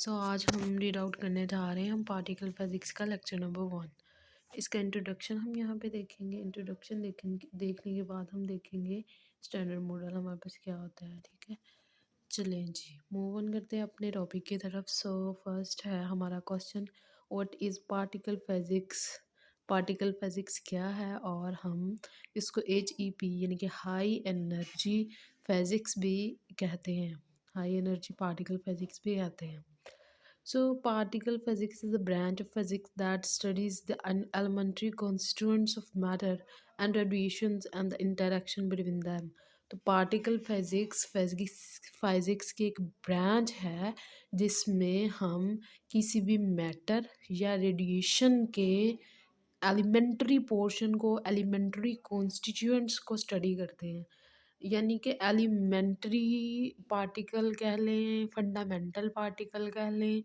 आज हम read out करने जा रहे हैं हम पार्टिकल फिजिक्स का लेक्चर नंबर 1। इसका इंट्रोडक्शन हम यहाँ पे देखेंगे। इंट्रोडक्शन देखेंगे, देखने के बाद हम देखेंगे स्टैंडर्ड मॉडल हमारे पास क्या होता है। ठीक है, चलें जी, मूव ऑन करते हैं अपने टॉपिक की तरफ। फर्स्ट है हमारा question, what is particle physics. Particle physics क्या है, और हम इसको HEP यानी कि हाई एनर्जी फिजिक्स भी कहते हैं। हाई एनर्जी पार्टिकल फिजिक्स भी कहते हैं। Particle physics is a branch of physics that studies the elementary constituents of matter and radiations and the interaction between them. तो पार्टिकल फिजिक्स की एक ब्रांच है जिसमें हम किसी भी मैटर या रेडिएशन के एलिमेंट्री पोर्शन को, एलिमेंट्री कॉन्स्टिट्यूएंट्स को स्टडी करते हैं। यानी कि एलिमेंट्री पार्टिकल कह लें, फंडामेंटल पार्टिकल कह लें,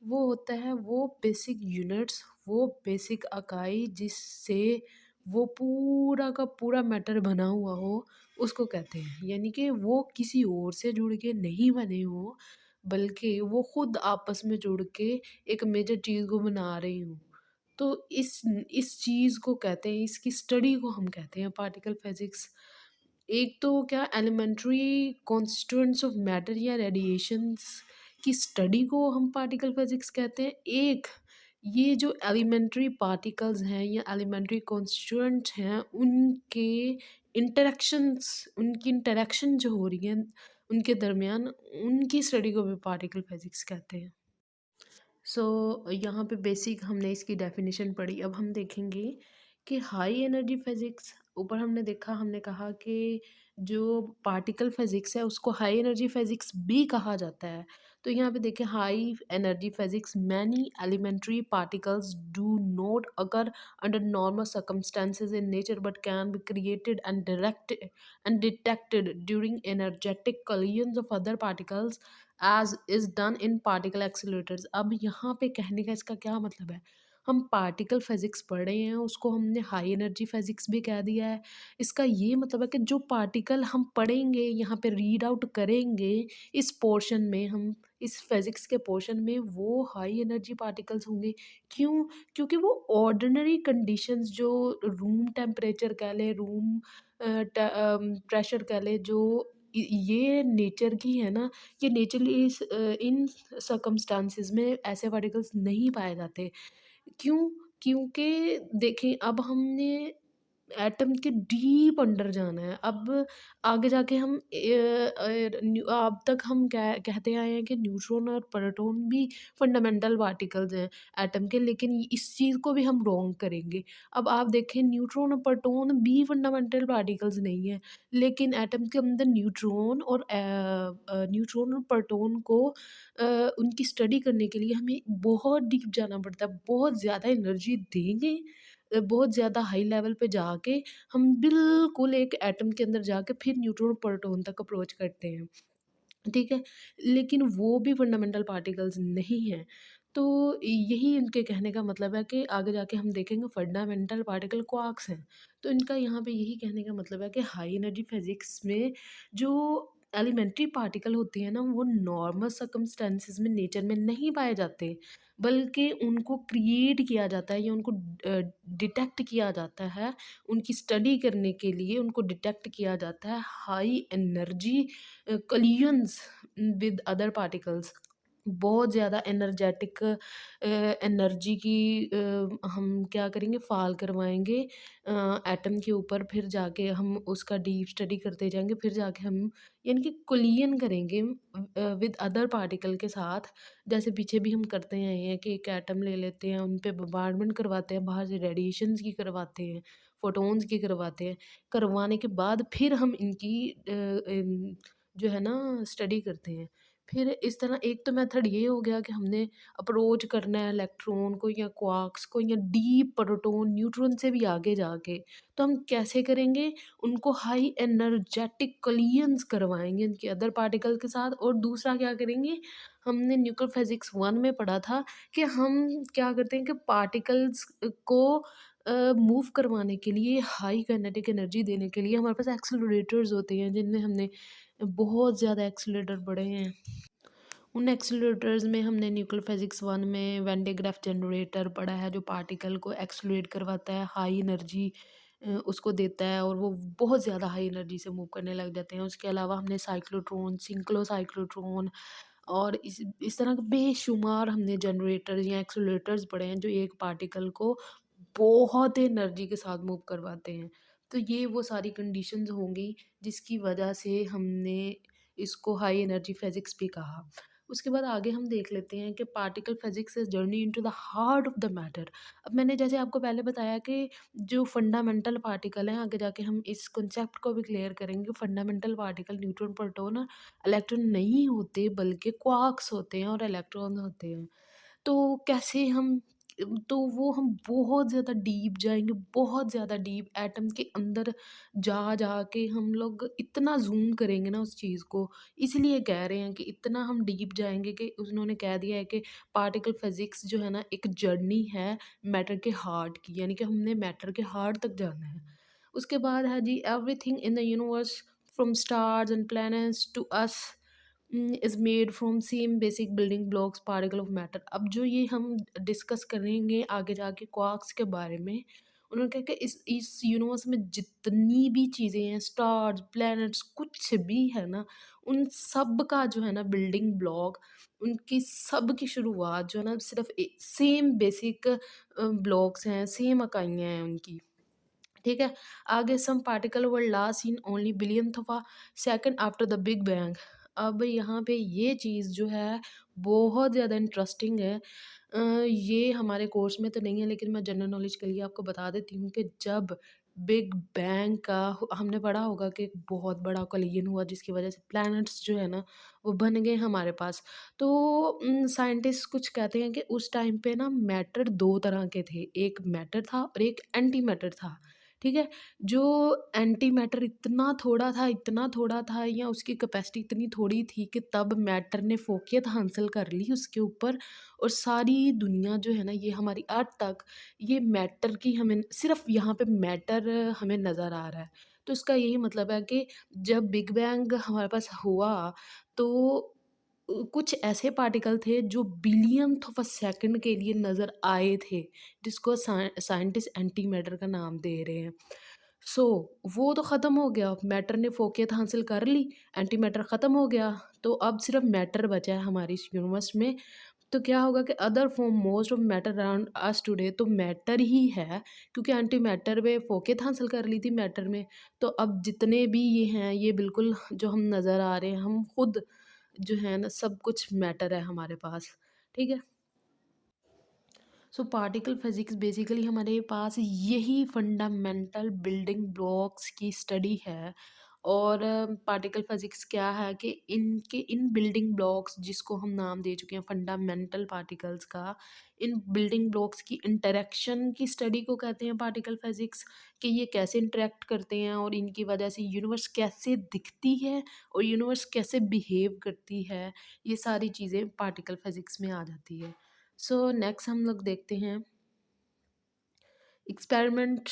वो होता है वो बेसिक यूनिट्स, वो बेसिक इकाई जिससे वो पूरा का पूरा मैटर बना हुआ हो, उसको कहते हैं। यानी कि वो किसी और से जुड़ के नहीं बने हो, बल्कि वो खुद आपस में जुड़ के एक मेजर चीज़ को बना रही हूँ। तो इस चीज़ को कहते हैं, इसकी स्टडी को हम कहते हैं पार्टिकल फिजिक्स। एक तो क्या एलिमेंट्री कॉन्स्टिट्यूएंट्स ऑफ मैटर या रेडिएशंस की स्टडी को हम पार्टिकल फिजिक्स कहते हैं। एक ये जो एलिमेंट्री पार्टिकल्स हैं या एलिमेंट्री कॉन्स्टिट्यूएंट्स हैं, उनकी इंटरेक्शन जो हो रही है उनके दरमियान, उनकी स्टडी को भी पार्टिकल फिजिक्स कहते हैं। यहाँ पे बेसिक हमने इसकी डेफिनेशन पढ़ी। अब हम देखेंगे कि हाई एनर्जी फिजिक्स, ऊपर हमने देखा, हमने कहा कि जो पार्टिकल फिजिक्स है उसको हाई एनर्जी फिजिक्स भी कहा जाता है। तो यहाँ पे देखें, high energy physics, many elementary particles do not occur under normal circumstances in nature but can be created and detected during energetic collisions of other particles as is done in particle accelerators. अब यहाँ पे कहने का इसका क्या मतलब है, हम पार्टिकल फिजिक्स पढ़ रहे हैं, उसको हमने हाई एनर्जी फिजिक्स भी कह दिया है। इसका ये मतलब है कि जो पार्टिकल हम पढ़ेंगे, यहाँ पे रीड आउट करेंगे इस पोर्शन में, हम इस फिजिक्स के पोर्शन में, वो हाई एनर्जी पार्टिकल्स होंगे। क्यों? क्योंकि वो ऑर्डिनरी कंडीशंस, जो रूम टेम्परेचर कह लें, रूम प्रेशर कह लें, जो ये नेचर की है ना, ये नेचुरली इन सर्कमस्टांसिस में ऐसे पार्टिकल्स नहीं पाए जाते। क्यों? क्योंकि देखें, अब हमने एटम के डीप अंडर जाना है। अब आगे जाके हम अब तक हम कहते आए हैं कि न्यूट्रॉन और प्रोटॉन भी फंडामेंटल पार्टिकल्स हैं एटम के, लेकिन इस चीज़ को भी हम रॉन्ग करेंगे। अब आप देखें, न्यूट्रॉन और प्रोटॉन भी फंडामेंटल पार्टिकल्स नहीं है, लेकिन एटम के अंदर न्यूट्रॉन और प्रोटॉन को उनकी स्टडी करने के लिए हमें बहुत डीप जाना पड़ता है, बहुत ज़्यादा एनर्जी देंगे, बहुत ज़्यादा हाई लेवल पे जाके हम बिल्कुल एक एटम के अंदर जाके फिर न्यूट्रॉन प्रोटॉन तक अप्रोच करते हैं। ठीक है? लेकिन वो भी फंडामेंटल पार्टिकल्स नहीं हैं। तो यही इनके कहने का मतलब है कि आगे जाके हम देखेंगे फंडामेंटल पार्टिकल क्वार्क्स हैं। तो इनका यहाँ पे यही कहने का मतलब है कि हाई एनर्जी फिज़िक्स में जो एलिमेंट्री पार्टिकल होते हैं ना, वो नॉर्मल सर्कमस्टेंसेस में, नेचर में नहीं पाए जाते, बल्कि उनको क्रिएट किया जाता है या उनको डिटेक्ट किया जाता है। उनकी स्टडी करने के लिए उनको डिटेक्ट किया जाता है high energy collisions with other particles. बहुत ज़्यादा एनर्जेटिक एनर्जी की हम क्या करेंगे, फ़ॉल करवाएँगे एटम के ऊपर, फिर जाके हम उसका डीप स्टडी करते जाएँगे, फिर जाके हम यानी कि कोलिजन करेंगे विद अदर पार्टिकल के साथ। जैसे पीछे भी हम करते आए हैं कि एक एटम ले लेते हैं, उन पे बॉmbardment करवाते हैं, बाहर से रेडिएशंस की करवाते हैं, फोटॉन्स की करवाते हैं। करवाने के बाद फिर हम इनकी जो है ना स्टडी करते हैं। फिर इस तरह एक तो मेथड ये हो गया कि हमने अप्रोच करना है इलेक्ट्रॉन को या क्वार्क्स को या डीप प्रोटॉन, न्यूट्रॉन से भी आगे जाके। तो हम कैसे करेंगे? उनको हाई एनर्जेटिक कोलिजन्स करवाएँगे उनके अदर पार्टिकल के साथ। और दूसरा क्या करेंगे, हमने न्यूक्लियर फिज़िक्स 1 में पढ़ा था कि हम क्या करते हैं कि पार्टिकल्स को मूव करवाने के लिए, हाई काइनेटिक एनर्जी देने के लिए हमारे पास एक्सेलरेटर्स होते हैं, जिनमें हमने बहुत ज़्यादा एक्सेलरेटर पढ़े हैं। उन एक्सेलरेटर्स में हमने न्यूक्लियर फिजिक्स 1 में वैन डे ग्राफ जनरेटर पढ़ा है, जो पार्टिकल को एक्सेलरेट करवाता है, हाई एनर्जी उसको देता है और वो बहुत ज़्यादा हाई एनर्जी से मूव करने लग जाते हैं। उसके अलावा हमने साइक्लोट्रॉन, सिंक्रोसाइक्लोट्रॉन और इस तरह के बेशुमार हमने जनरेटर या एक्सेलरेटर्स पढ़े हैं, जो एक पार्टिकल को बहुत एनर्जी के साथ मूव करवाते हैं। तो ये वो सारी कंडीशंस होंगी जिसकी वजह से हमने इसको हाई एनर्जी फिज़िक्स भी कहा। उसके बाद आगे हम देख लेते हैं कि particle physics is journey into the heart of the matter. अब मैंने जैसे आपको पहले बताया कि जो फंडामेंटल पार्टिकल हैं, आगे जाके हम इस कॉन्सेप्ट को भी क्लियर करेंगे। फंडामेंटल पार्टिकल न्यूट्रॉन, प्रोटॉन और इलेक्ट्रॉन नहीं होते, बल्कि क्वार्क्स होते हैं और इलेक्ट्रॉन होते हैं। तो कैसे हम तो वो हम बहुत ज़्यादा डीप जाएँगे, बहुत ज़्यादा डीप एटम्स के अंदर जा के हम लोग इतना ज़ूम करेंगे ना उस चीज़ को, इसलिए कह रहे हैं कि इतना हम डीप जाएँगे कि उन्होंने कह दिया है कि पार्टिकल फिज़िक्स जो है ना एक जर्नी है मैटर के हार्ट की, यानी कि हमने मैटर के हार्ट तक जाना है। उसके बाद है जी everything in the universe from stars and planets to us is made from same basic building blocks particle of matter. अब जो ये हम डिस्कस करेंगे आगे जाके क्वार्क्स के बारे में, उन्होंने कहा कि इस यूनिवर्स में जितनी भी चीज़ें हैं, स्टार्स, प्लैनेट्स कुछ भी है ना, उन सब का जो है ना बिल्डिंग ब्लॉक, उनकी सब की शुरुआत जो है ना सिर्फ़ सेम बेसिक ब्लॉक्स हैं, सेम इकाइयाँ हैं उनकी। ठीक है? आगे some particle were last in only billionth of a second after the big bang. अब यहाँ पे ये चीज़ जो है बहुत ज़्यादा इंटरेस्टिंग है। ये हमारे कोर्स में तो नहीं है, लेकिन मैं जनरल नॉलेज के लिए आपको बता देती हूँ कि जब बिग बैंग का हमने पढ़ा होगा कि एक बहुत बड़ा कोलिजन हुआ जिसकी वजह से प्लैनेट्स जो है ना वो बन गए हमारे पास। तो साइंटिस्ट कुछ कहते हैं कि उस टाइम पे ना मैटर 2 तरह के थे, एक मैटर था और एक एंटी मैटर था। ठीक है? जो एंटी मैटर इतना थोड़ा था या उसकी कैपेसिटी इतनी थोड़ी थी कि तब मैटर ने फ़ोकियत हासिल कर ली उसके ऊपर, और सारी दुनिया जो है ना ये हमारी अर्थ तक ये मैटर की हमें सिर्फ़ यहाँ पे मैटर हमें नज़र आ रहा है। तो इसका यही मतलब है कि जब बिग बैंग हमारे पास हुआ तो कुछ ऐसे पार्टिकल थे जो बिलियन्थ ऑफ अ सेकंड के लिए नज़र आए थे, जिसको साइंटिस्ट एंटी मैटर का नाम दे रहे हैं। सो वो तो ख़त्म हो गया, मैटर ने फ़ोकियत हासिल कर ली, एंटी मैटर ख़त्म हो गया, तो अब सिर्फ़ मैटर बचा है हमारे इस यूनिवर्स में। तो क्या होगा कि other form most of matter around us today, तो मैटर ही है, क्योंकि एंटी मैटर में फ़ोकियत हासिल कर ली थी मैटर में। तो अब जितने भी ये हैं, ये बिल्कुल जो हम नज़र आ रहे हैं, हम खुद जो है ना सब कुछ मैटर है हमारे पास। ठीक है? सो पार्टिकल फिजिक्स बेसिकली हमारे पास यही फंडामेंटल बिल्डिंग ब्लॉक्स की स्टडी है। और पार्टिकल फिजिक्स क्या है कि इनके इन बिल्डिंग ब्लॉक्स जिसको हम नाम दे चुके हैं फंडामेंटल पार्टिकल्स का, इन बिल्डिंग ब्लॉक्स की इंटरेक्शन की स्टडी को कहते हैं पार्टिकल फिजिक्स, कि ये कैसे इंटरेक्ट करते हैं और इनकी वजह से यूनिवर्स कैसे दिखती है और यूनिवर्स कैसे बिहेव करती है, ये सारी चीज़ें पार्टिकल फिजिक्स में आ जाती है। सो नेक्स्ट हम लोग देखते हैं एक्सपेरिमेंट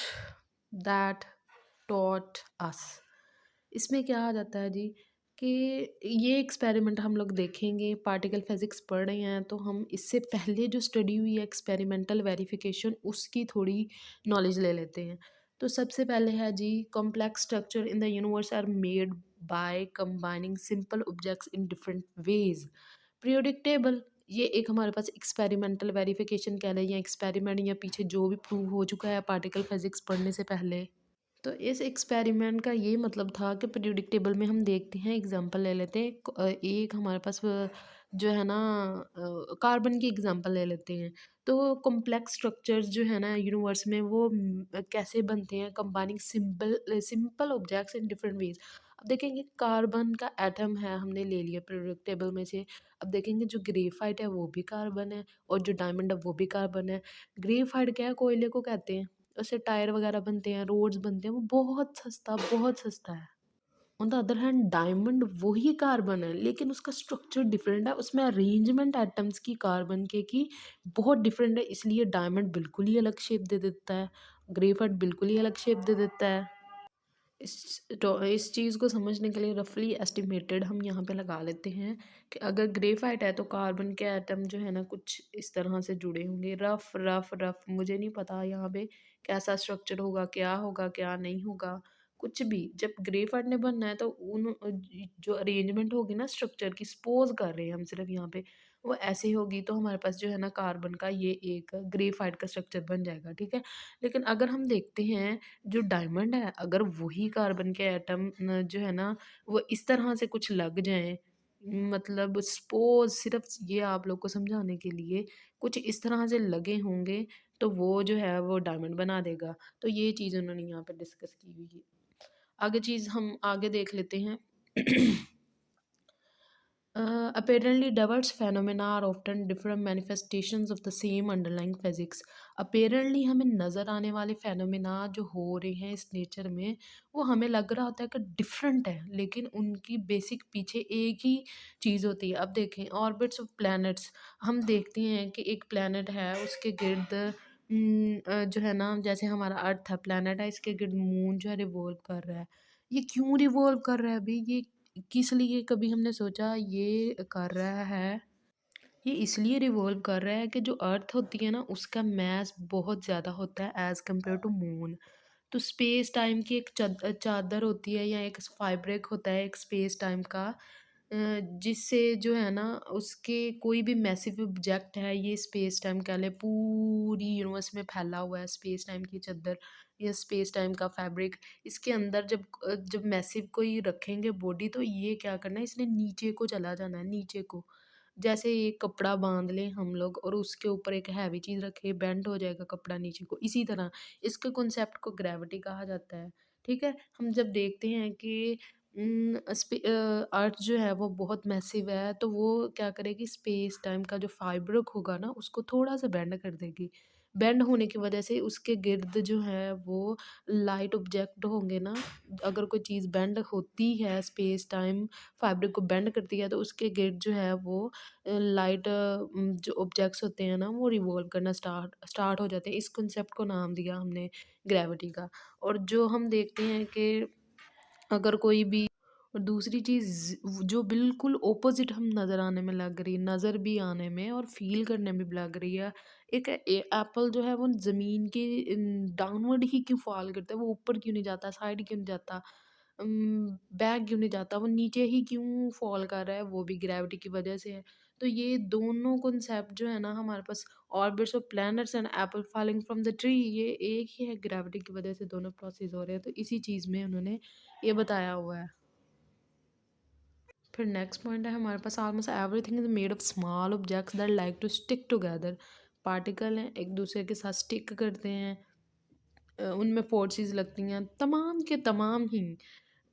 दैट टॉट अस। इसमें क्या आ जाता है जी कि ये एक्सपेरिमेंट हम लोग देखेंगे, पार्टिकल फिजिक्स पढ़ रहे हैं तो हम इससे पहले जो स्टडी हुई है एक्सपेरिमेंटल वेरिफिकेशन उसकी थोड़ी नॉलेज ले लेते हैं। तो सबसे पहले है जी complex structure in the universe are made by combining simple objects in different ways. Periodic table, ये एक हमारे पास एक्सपेरिमेंटल वेरिफिकेशन कह लें या एक्सपेरिमेंट या पीछे जो भी प्रूव हो चुका है पार्टिकल फिजिक्स पढ़ने से पहले। तो इस एक्सपेरिमेंट का ये मतलब था कि पीरियोडिक टेबल में हम देखते हैं, एग्जांपल ले लेते हैं, एक हमारे पास जो है ना कार्बन की एग्जांपल ले लेते हैं। तो कॉम्प्लेक्स स्ट्रक्चर्स जो है ना यूनिवर्स में वो कैसे बनते हैं, combining simple simple objects in different veg. अब देखेंगे कार्बन का एटम है, हमने ले लिया पीरियोडिक टेबल में से। अब देखेंगे जो ग्रेफाइट है वो भी कार्बन है और जो डायमंड है वो भी कार्बन है। ग्रेफाइट क्या है, कोयले को कहते हैं, उससे टायर वगैरह बनते हैं, रोड्स बनते हैं, वो बहुत सस्ता है। On the other hand diamond वही कार्बन है लेकिन उसका स्ट्रक्चर डिफरेंट है, उसमें अरेंजमेंट एटम्स की कार्बन के की बहुत डिफरेंट है, इसलिए डायमंड बिल्कुल ही अलग शेप दे देता है, ग्रेफाइट बिल्कुल ही अलग शेप दे देता है। इस चीज़ को समझने के लिए रफली एस्टिमेटेड हम यहाँ पे लगा लेते हैं कि अगर ग्रेफाइट है तो कार्बन के एटम जो है ना कुछ इस तरह से जुड़े होंगे। रफ रफ रफ मुझे नहीं पता यहाँ पे कैसा स्ट्रक्चर होगा क्या नहीं होगा, कुछ भी। जब ग्रेफाइट ने बनना है तो जो अरेंजमेंट होगी ना स्ट्रक्चर की, सपोज कर रहे हैं हम सिर्फ यहाँ पे, वो ऐसे होगी तो हमारे पास जो है ना कार्बन का ये एक ग्रेफाइट का स्ट्रक्चर बन जाएगा, ठीक है। लेकिन अगर हम देखते हैं जो डायमंड है, अगर वही कार्बन के एटम जो है ना वो इस तरह से कुछ लग जाएँ, मतलब सपोज़ सिर्फ़ ये आप लोग को समझाने के लिए, कुछ इस तरह से लगे होंगे, तो वो जो है वो डायमंड बना देगा। तो ये चीज़ उन्होंने यहाँ पे डिस्कस की हुई है। आगे चीज़ हम आगे देख लेते हैं। Apparently, diverse phenomena are often different manifestations of the same underlying physics. Apparently, हमें नज़र आने वाले phenomena जो हो रहे हैं इस नेचर में, वो हमें लग रहा होता है कि डिफरेंट है, लेकिन उनकी बेसिक पीछे एक ही चीज़ होती है। अब देखें ऑर्बिट्स ऑफ प्लैनेट्स, हम देखते हैं कि एक प्लैनेट है, उसके गिर्द जो है ना, जैसे हमारा अर्थ है, प्लैनेट है, इसके गिर्द मून जो है रिवॉल्व कर रहा है। ये क्यों रिवॉल्व कर रहा है भाई? ये किस लिए कभी हमने सोचा ये कर रहा है? ये इसलिए रिवॉल्व कर रहा है कि जो अर्थ होती है ना उसका मास बहुत ज़्यादा होता है एज़ कम्पेयर टू मून। तो स्पेस टाइम की एक चादर होती है या एक फैब्रिक होता है एक स्पेस टाइम का, जिससे जो है ना उसके कोई भी मैसिव ऑब्जेक्ट है, ये स्पेस टाइम कह ले, पूरी यूनिवर्स में फैला हुआ है स्पेस टाइम की चादर या स्पेस टाइम का फैब्रिक। इसके अंदर जब मैसिव कोई रखेंगे बॉडी, तो ये क्या करना है, इसने नीचे को चला जाना है, नीचे को। जैसे एक कपड़ा बांध लें हम लोग और उसके ऊपर एक हैवी चीज़ रखें, बेंड हो जाएगा कपड़ा नीचे को, इसी तरह इसके कॉन्सेप्ट को ग्रेविटी कहा जाता है, ठीक है। हम जब देखते हैं कि अर्थ जो है वो बहुत मैसिव है, तो वो क्या करेगी, स्पेस टाइम का जो फाइब्रिक होगा ना उसको थोड़ा सा बेंड कर देगी। बेंड होने की वजह से उसके गिर्द जो है वो लाइट ऑब्जेक्ट होंगे ना, अगर कोई चीज़ बेंड होती है, स्पेस टाइम फैब्रिक को बेंड करती है, तो उसके गिर्द जो है वो लाइट जो ऑब्जेक्ट्स होते हैं ना वो रिवॉल्व करना स्टार्ट हो जाते हैं। इस कॉन्सेप्ट को नाम दिया हमने ग्रेविटी का। और जो हम देखते हैं कि अगर कोई भी, और दूसरी चीज़ जो बिल्कुल ऑपोज़िट हम नज़र आने में लग रही है, नज़र भी आने में और फ़ील करने में भी लग रही है। एक एप्पल जो है वो ज़मीन के डाउनवर्ड ही क्यों फ़ॉल करता है? वो ऊपर क्यों नहीं जाता? साइड क्यों नहीं जाता? बैक क्यों नहीं जाता? वो नीचे ही क्यों फ़ॉल कर रहा है? वो भी ग्रेविटी की वज़ह से है। तो ये दोनों कॉन्सेप्ट जो है ना हमारे पास, orbits of planets and apple falling from the tree, ये एक ही है, ग्रेविटी की वज़ह से दोनों प्रोसेस हो रहे हैं। तो इसी चीज़ में उन्होंने ये बताया हुआ है। फिर नेक्स्ट पॉइंट है हमारे पास, almost everything is made of small objects that like to stick together. Particle हैं, एक दूसरे के साथ स्टिक करते हैं, उनमें फोर्सेस लगती हैं, तमाम के तमाम ही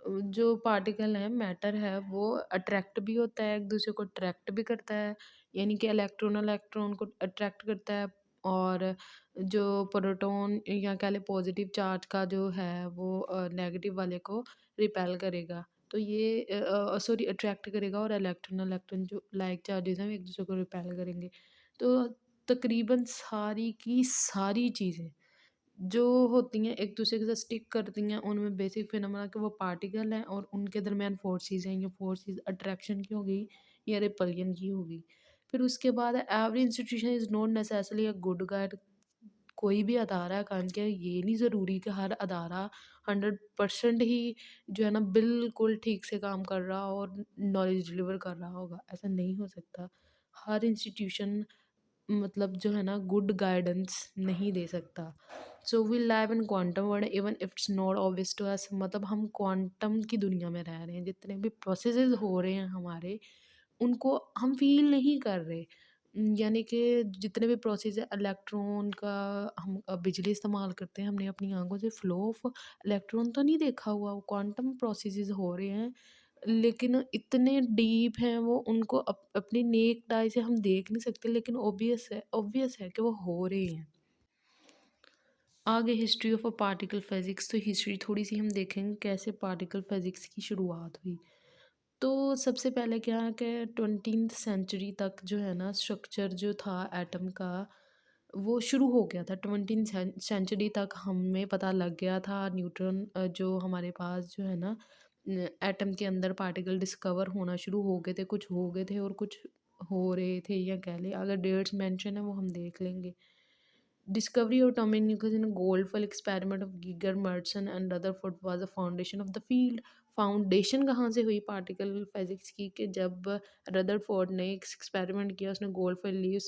जो पार्टिकल है, मैटर है, वो अट्रैक्ट भी होता है, एक दूसरे को अट्रैक्ट भी करता है। यानी कि इलेक्ट्रॉन इलेक्ट्रॉन को अट्रैक्ट करता है, और जो प्रोटॉन या कह लें पॉजिटिव चार्ज का जो है वो नेगेटिव वाले को रिपेल करेगा। तो ये सॉरी अट्रैक्ट करेगा, और इलेक्ट्रॉन इलेक्ट्रॉन जो लाइक चार्जेस हैं वो एक दूसरे को रिपेल करेंगे। तो तकरीबन सारी की सारी चीज़ें जो होती हैं एक दूसरे के साथ स्टिक करती हैं, उनमें बेसिक फिनोमेना कि वो पार्टिकल हैं और उनके दरमियान फोर्सेस हैं। ये फोर्सेस अट्रैक्शन की होगी या रिपल्शन की होगी। फिर उसके बाद every institution is not necessarily a good guide. कोई भी अदारा काम किया, ये नहीं ज़रूरी कि हर अदारा 100% ही जो है ना बिल्कुल ठीक से काम कर रहा हो और नॉलेज डिलीवर कर रहा होगा, ऐसा नहीं हो सकता। हर इंस्टीट्यूशन मतलब जो है ना गुड गाइडेंस नहीं दे सकता। So we live in quantum world even if it's not obvious to us, मतलब हम क्वांटम की दुनिया में रह रहे हैं, जितने भी प्रोसेसेस हो रहे हैं हमारे, उनको हम फील नहीं कर रहे। यानी कि जितने भी प्रोसेस है इलेक्ट्रॉन का, हम बिजली इस्तेमाल करते हैं, हमने अपनी आंखों से फ्लो ऑफ इलेक्ट्रॉन तो नहीं देखा हुआ, वो क्वांटम प्रोसेसेस हो रहे हैं, लेकिन इतने डीप हैं वो, उनको अपनी नेक्ड आई से हम देख नहीं सकते, लेकिन ऑब्वियस है कि वो हो रहे हैं। आगे history of a particle physics, तो हिस्ट्री थोड़ी सी हम देखेंगे कैसे पार्टिकल फिजिक्स की शुरुआत हुई। तो सबसे पहले क्या है कि 20th सेंचुरी तक जो है ना स्ट्रक्चर जो था एटम का, वो शुरू हो गया था 20th सेंचुरी तक हमें पता लग गया था न्यूट्रॉन जो हमारे पास जो है ना एटम के अंदर पार्टिकल डिस्कवर होना शुरू हो गए थे, कुछ हो गए थे और कुछ हो रहे थे, या कह लें अगर डेट्स मेंशन है वो हम देख लेंगे। Discovery of atomic nucleus in a Goldfield experiment of Giger, Merton and Rutherford was the foundation of the field. Foundation कहाँ से हुई पार्टिकल फिजिक्स की कि जब रदरफोर्ड ने एक एक्सपेरिमेंट किया, उसने गोल्डफील्ड ली,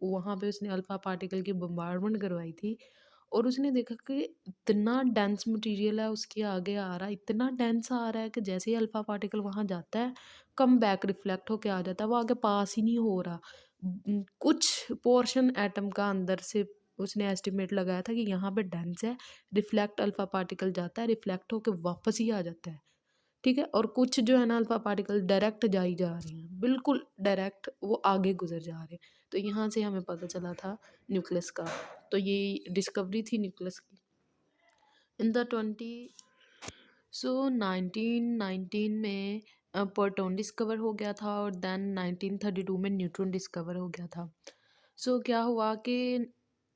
वहाँ पे उसने अल्फा पार्टिकल की बम्बार्डमेंट करवाई थी और उसने देखा कि इतना डेंस मटेरियल है उसके आगे आ रहा है, इतना डेंस आ रहा है कि जैसे ही अल्फा पार्टिकल वहाँ जाता है कम बैक रिफ्लेक्ट होके आ जाता है, वो आगे पास ही नहीं हो रहा। कुछ पोर्शन एटम का अंदर से उसने एस्टिमेट लगाया था कि यहाँ पे डेंस है, रिफ्लेक्ट अल्फा पार्टिकल जाता है, रिफ्लेक्ट होके वापस ही आ जाता है, ठीक है? और कुछ जो है ना अल्फा पार्टिकल डायरेक्ट जा ही जा रहे हैं, बिल्कुल डायरेक्ट वो आगे गुजर जा रहे हैं। तो यहाँ से हमें पता चला था न्यूक्लियस का। तो ये डिस्कवरी थी न्यूक्लियस की। इन द 1919 में प्रोटॉन डिस्कवर हो गया था और देन 1932 में न्यूट्रॉन डिस्कवर हो गया था। क्या हुआ कि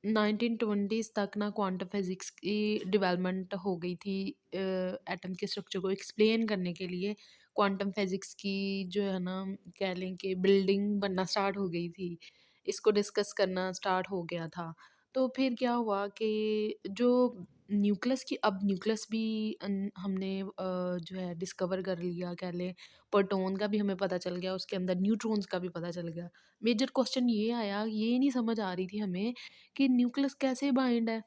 1920s तक ना क्वांटम फिजिक्स की डेवलपमेंट हो गई थी एटम के स्ट्रक्चर को एक्सप्लेन करने के लिए। क्वांटम फिजिक्स की जो है ना कह लें कि बिल्डिंग बनना स्टार्ट हो गई थी, इसको डिस्कस करना स्टार्ट हो गया था। तो फिर क्या हुआ कि जो न्यूक्लियस की, अब न्यूक्लियस भी हमने जो है डिस्कवर कर लिया कह लें, प्रोटॉन का भी हमें पता चल गया, उसके अंदर न्यूट्रॉन्स का भी पता चल गया। मेजर क्वेश्चन ये आया, ये नहीं समझ आ रही थी हमें कि न्यूक्लियस कैसे बाइंड है।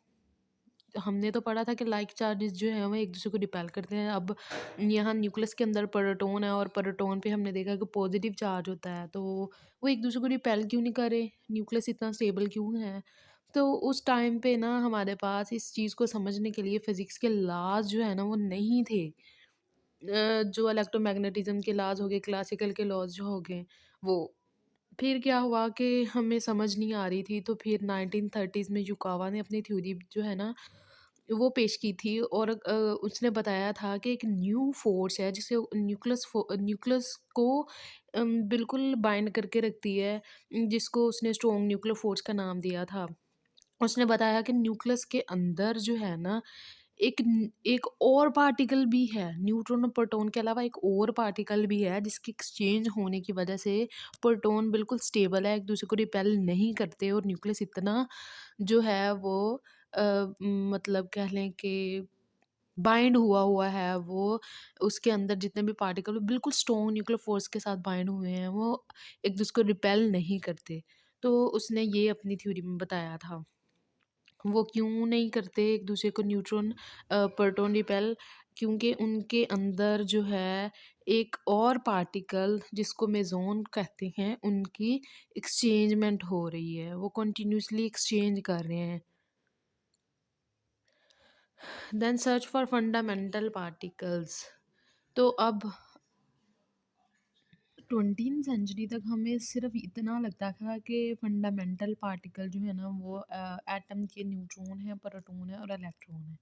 हमने तो पढ़ा था कि लाइक चार्जेस जो है वो एक दूसरे को रिपेल करते हैं। अब यहाँ न्यूक्लियस के अंदर प्रोटॉन है और प्रोटॉन पे हमने देखा कि पॉजिटिव चार्ज होता है, तो वो एक दूसरे को रिपेल क्यों नहीं करे, न्यूक्लियस इतना स्टेबल क्यों है। तो उस टाइम पे ना हमारे पास इस चीज़ को समझने के लिए फिजिक्स के लॉज जो है ना वो नहीं थे। जो इलेक्ट्रोमैग्नेटिज्म के लॉज हो गए, क्लासिकल के लॉज जो हो गए वो। फिर क्या हुआ कि हमें समझ नहीं आ रही थी, तो फिर 1930s में युकावा ने अपनी थ्योरी जो है ना वो पेश की थी और उसने बताया था कि एक न्यू फोर्स है जिसे न्यूक्लियस को बिल्कुल बाइंड करके रखती है, जिसको उसने स्ट्रॉन्ग न्यूक्लियर फोर्स का नाम दिया था। उसने बताया कि न्यूक्लियस के अंदर जो है ना एक और पार्टिकल भी है, न्यूट्रॉन और प्रोटॉन के अलावा एक और पार्टिकल भी है जिसके एक्सचेंज होने की वजह से प्रोटॉन बिल्कुल स्टेबल है, एक दूसरे को रिपेल नहीं करते और न्यूक्लियस इतना जो है वो मतलब कह लें कि बाइंड हुआ हुआ है वो, उसके अंदर जितने भी पार्टिकल बिल्कुल स्ट्रॉन्ग न्यूक्लियर फोर्स के साथ बाइंड हुए हैं, वो एक दूसरे को रिपेल नहीं करते। तो उसने ये अपनी थ्योरी में बताया था। वो क्यों नहीं करते एक दूसरे को न्यूट्रॉन प्रोटॉन रिपेल, क्योंकि उनके अंदर जो है एक और पार्टिकल जिसको मेसॉन कहते हैं उनकी एक्सचेंजमेंट हो रही है, वो कंटिन्यूअसली एक्सचेंज कर रहे हैं। Then search for fundamental particles. तो अब 20वीं सेंचुरी तक हमें सिर्फ इतना लगता था कि फंडामेंटल पार्टिकल जो है ना वो एटम के न्यूट्रॉन है, प्रोटॉन है और इलेक्ट्रॉन है।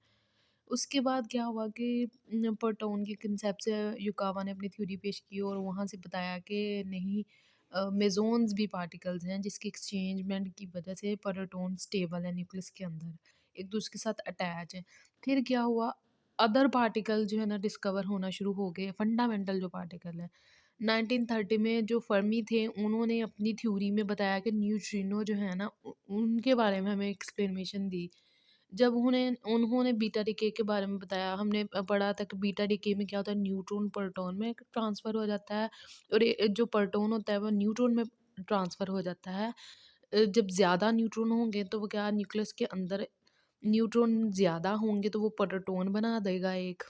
उसके बाद क्या हुआ कि प्रोटॉन के कंसेप्ट से युकावा ने अपनी थ्योरी पेश की और वहाँ से बताया कि नहीं, मेसॉन्स भी पार्टिकल्स हैं जिसकी एक्सचेंजमेंट की वजह से प्रोटॉन स्टेबल है न्यूक्लियस के अंदर, एक दूसरे के साथ अटैच है। फिर क्या हुआ, अदर पार्टिकल जो है ना डिस्कवर होना शुरू हो गए, फंडामेंटल जो पार्टिकल है। 1930 में जो फर्मी थे उन्होंने अपनी थ्योरी में बताया कि न्यूट्रिनो जो है ना उनके बारे में हमें एक्सप्लेनेशन दी। जब उन्हें उन्होंने बीटा डिके के बारे में बताया, हमने पढ़ा था कि बीटा डिके में क्या होता है, न्यूट्रॉन प्रोटॉन में ट्रांसफ़र हो जाता है और जो प्रोटॉन होता है वो न्यूट्रॉन में ट्रांसफ़र हो जाता है। जब ज़्यादा न्यूट्रॉन होंगे तो वो क्या न्यूक्लियस के अंदर न्यूट्रॉन ज़्यादा होंगे तो वो प्रोटॉन बना देगा एक।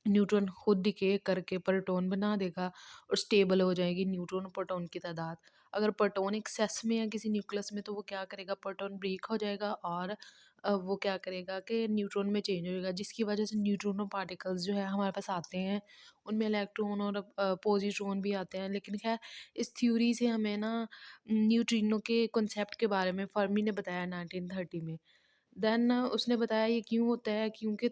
न्यूट्रॉन खुद डिके करके प्रोटॉन बना देगा और स्टेबल हो जाएगी न्यूट्रॉन और प्रोटॉन की तादाद। अगर प्रोटॉन एक्सेस में है किसी न्यूक्लियस में तो वो क्या करेगा, प्रोटॉन ब्रेक हो जाएगा और वो क्या करेगा कि न्यूट्रॉन में चेंज हो जाएगा, जिसकी वजह से न्यूट्रिनो पार्टिकल्स जो है हमारे पास आते हैं। उनमें इलेक्ट्रॉन और पॉजिट्रॉन भी आते हैं, लेकिन खैर इस थ्योरी से हमें ना न्यूट्रिनो के कॉन्सेप्ट के बारे में फर्मी ने बताया 1930 में। देन उसने बताया ये क्यों होता है, क्योंकि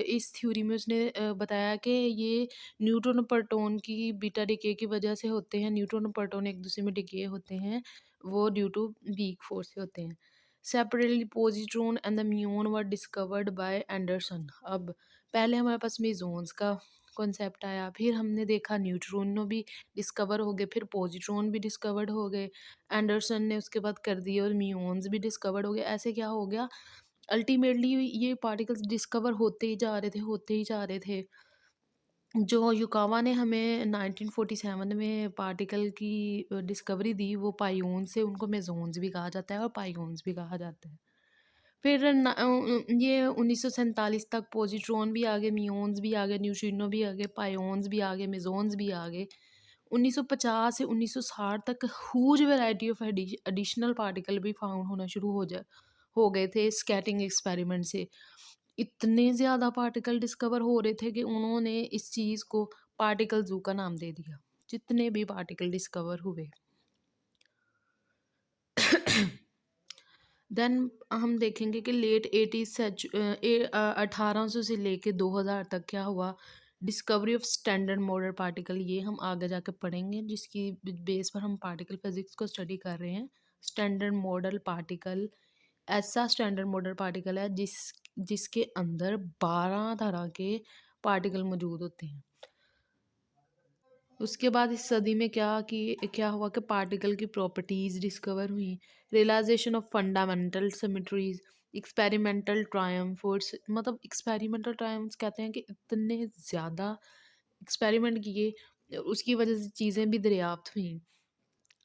इस थ्योरी में उसने बताया कि ये न्यूट्रॉन और प्रोटॉन की बीटा डिके की वजह से होते हैं, न्यूट्रॉन और प्रोटॉन एक दूसरे में डिके होते हैं, वो ड्यू टू वीक फोर्स से होते हैं। Separately positron and the muon were discovered by Anderson. अब पहले हमारे पास मेसॉन्स का कॉन्सेप्ट आया, फिर हमने देखा न्यूट्रॉनो भी डिस्कवर हो गए, फिर पॉजिट्रॉन भी डिस्कवर्ड हो गए, एंडरसन ने उसके बाद कर दिए, और म्यून्स भी डिस्कवर्ड हो गए। ऐसे क्या हो गया, अल्टीमेटली ये पार्टिकल्स डिस्कवर होते ही जा रहे थे, होते ही जा रहे थे। जो युकावा ने हमें 1947 में पार्टिकल की डिस्कवरी दी, वो पाइओन से, उनको मेसॉन्स भी कहा जाता है और पाइओन्स भी कहा जाता है। फिर ये 1947 तक पॉजिट्रॉन भी आ गए, म्यून्स भी आ गए, न्यूट्रिनो भी आ गए, पाइओन्स भी आ गए, मेसॉन्स भी आ गए। 1950 से 1960 तक huge variety of additional particle भी फाउंड होना शुरू हो गए थे स्कैटिंग एक्सपेरिमेंट से। इतने ज़्यादा पार्टिकल डिस्कवर हो रहे थे कि उन्होंने इस चीज़ को पार्टिकल ज़ू का नाम दे दिया, जितने भी पार्टिकल डिस्कवर हुए। देन हम देखेंगे कि लेट 1800 से लेके 2000 तक क्या हुआ, discovery of standard model particle, ये हम आगे जाके पढ़ेंगे, जिसकी बेस पर हम पार्टिकल फिजिक्स को स्टडी कर रहे हैं। स्टैंडर्ड मॉडल पार्टिकल ऐसा स्टैंडर्ड मॉडल पार्टिकल है जिसके अंदर 12 तरह के पार्टिकल मौजूद होते हैं। उसके बाद इस सदी में क्या हुआ कि पार्टिकल की प्रॉपर्टीज डिस्कवर हुई, realisation of fundamental symmetries, experimental triumphs, मतलब एक्सपेरिमेंटल ट्रायम्फ्स कहते हैं कि इतने ज़्यादा एक्सपेरिमेंट किए, उसकी वजह से चीज़ें भी दरियाफ्त हुई।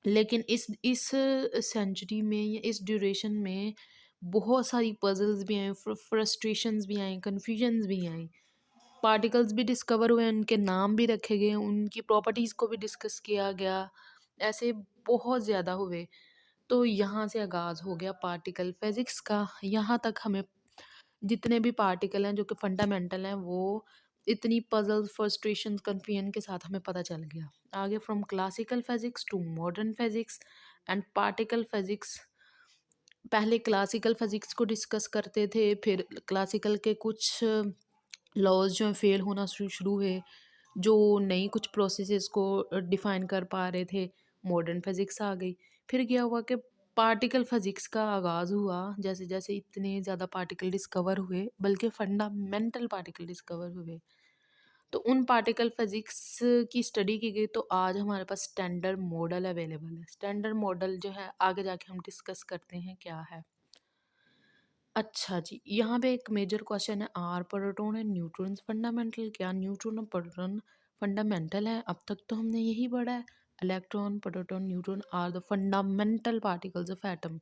लेकिन इस सेंचुरी में या इस ड्यूरेशन में बहुत सारी पजल्स भी आए, फ्रस्ट्रेशंस भी आए, कन्फ्यूजन्स भी आए, पार्टिकल्स भी डिस्कवर हुए, उनके नाम भी रखे गए, उनकी प्रॉपर्टीज़ को भी डिस्कस किया गया, ऐसे बहुत ज़्यादा हुए। तो यहाँ से आगाज़ हो गया पार्टिकल फिज़िक्स का। यहाँ तक हमें जितने भी पार्टिकल हैं जो कि फंडामेंटल हैं, वो इतनी पज़ल्स, फ्रस्ट्रेशंस, कन्फ्यूजन के साथ हमें पता चल गया। आगे from classical physics to modern physics and particle physics. पहले क्लासिकल फिज़िक्स को डिस्कस करते थे, फिर क्लासिकल के कुछ लॉज जो हैं फेल होना शुरू हुए, जो नई कुछ प्रोसेसेस को डिफाइन कर पा रहे थे, मॉडर्न फिज़िक्स आ गई। फिर क्या हुआ कि पार्टिकल फिज़िक्स का आगाज़ हुआ, जैसे जैसे इतने ज़्यादा पार्टिकल डिस्कवर हुए, बल्कि फंडामेंटल पार्टिकल डिस्कवर हुए, तो उन पार्टिकल फिज़िक्स की स्टडी की गई, तो आज हमारे पास स्टैंडर्ड मॉडल अवेलेबल है। स्टैंडर्ड मॉडल जो है आगे जाके हम डिस्कस करते हैं क्या है। अच्छा जी, यहाँ पे एक मेजर क्वेश्चन है, are proton and neutrons fundamental, क्या न्यूट्रॉन और प्रोटॉन फंडामेंटल है? अब तक तो हमने यही पढ़ा है, electron, proton, neutron are the fundamental particles of atom.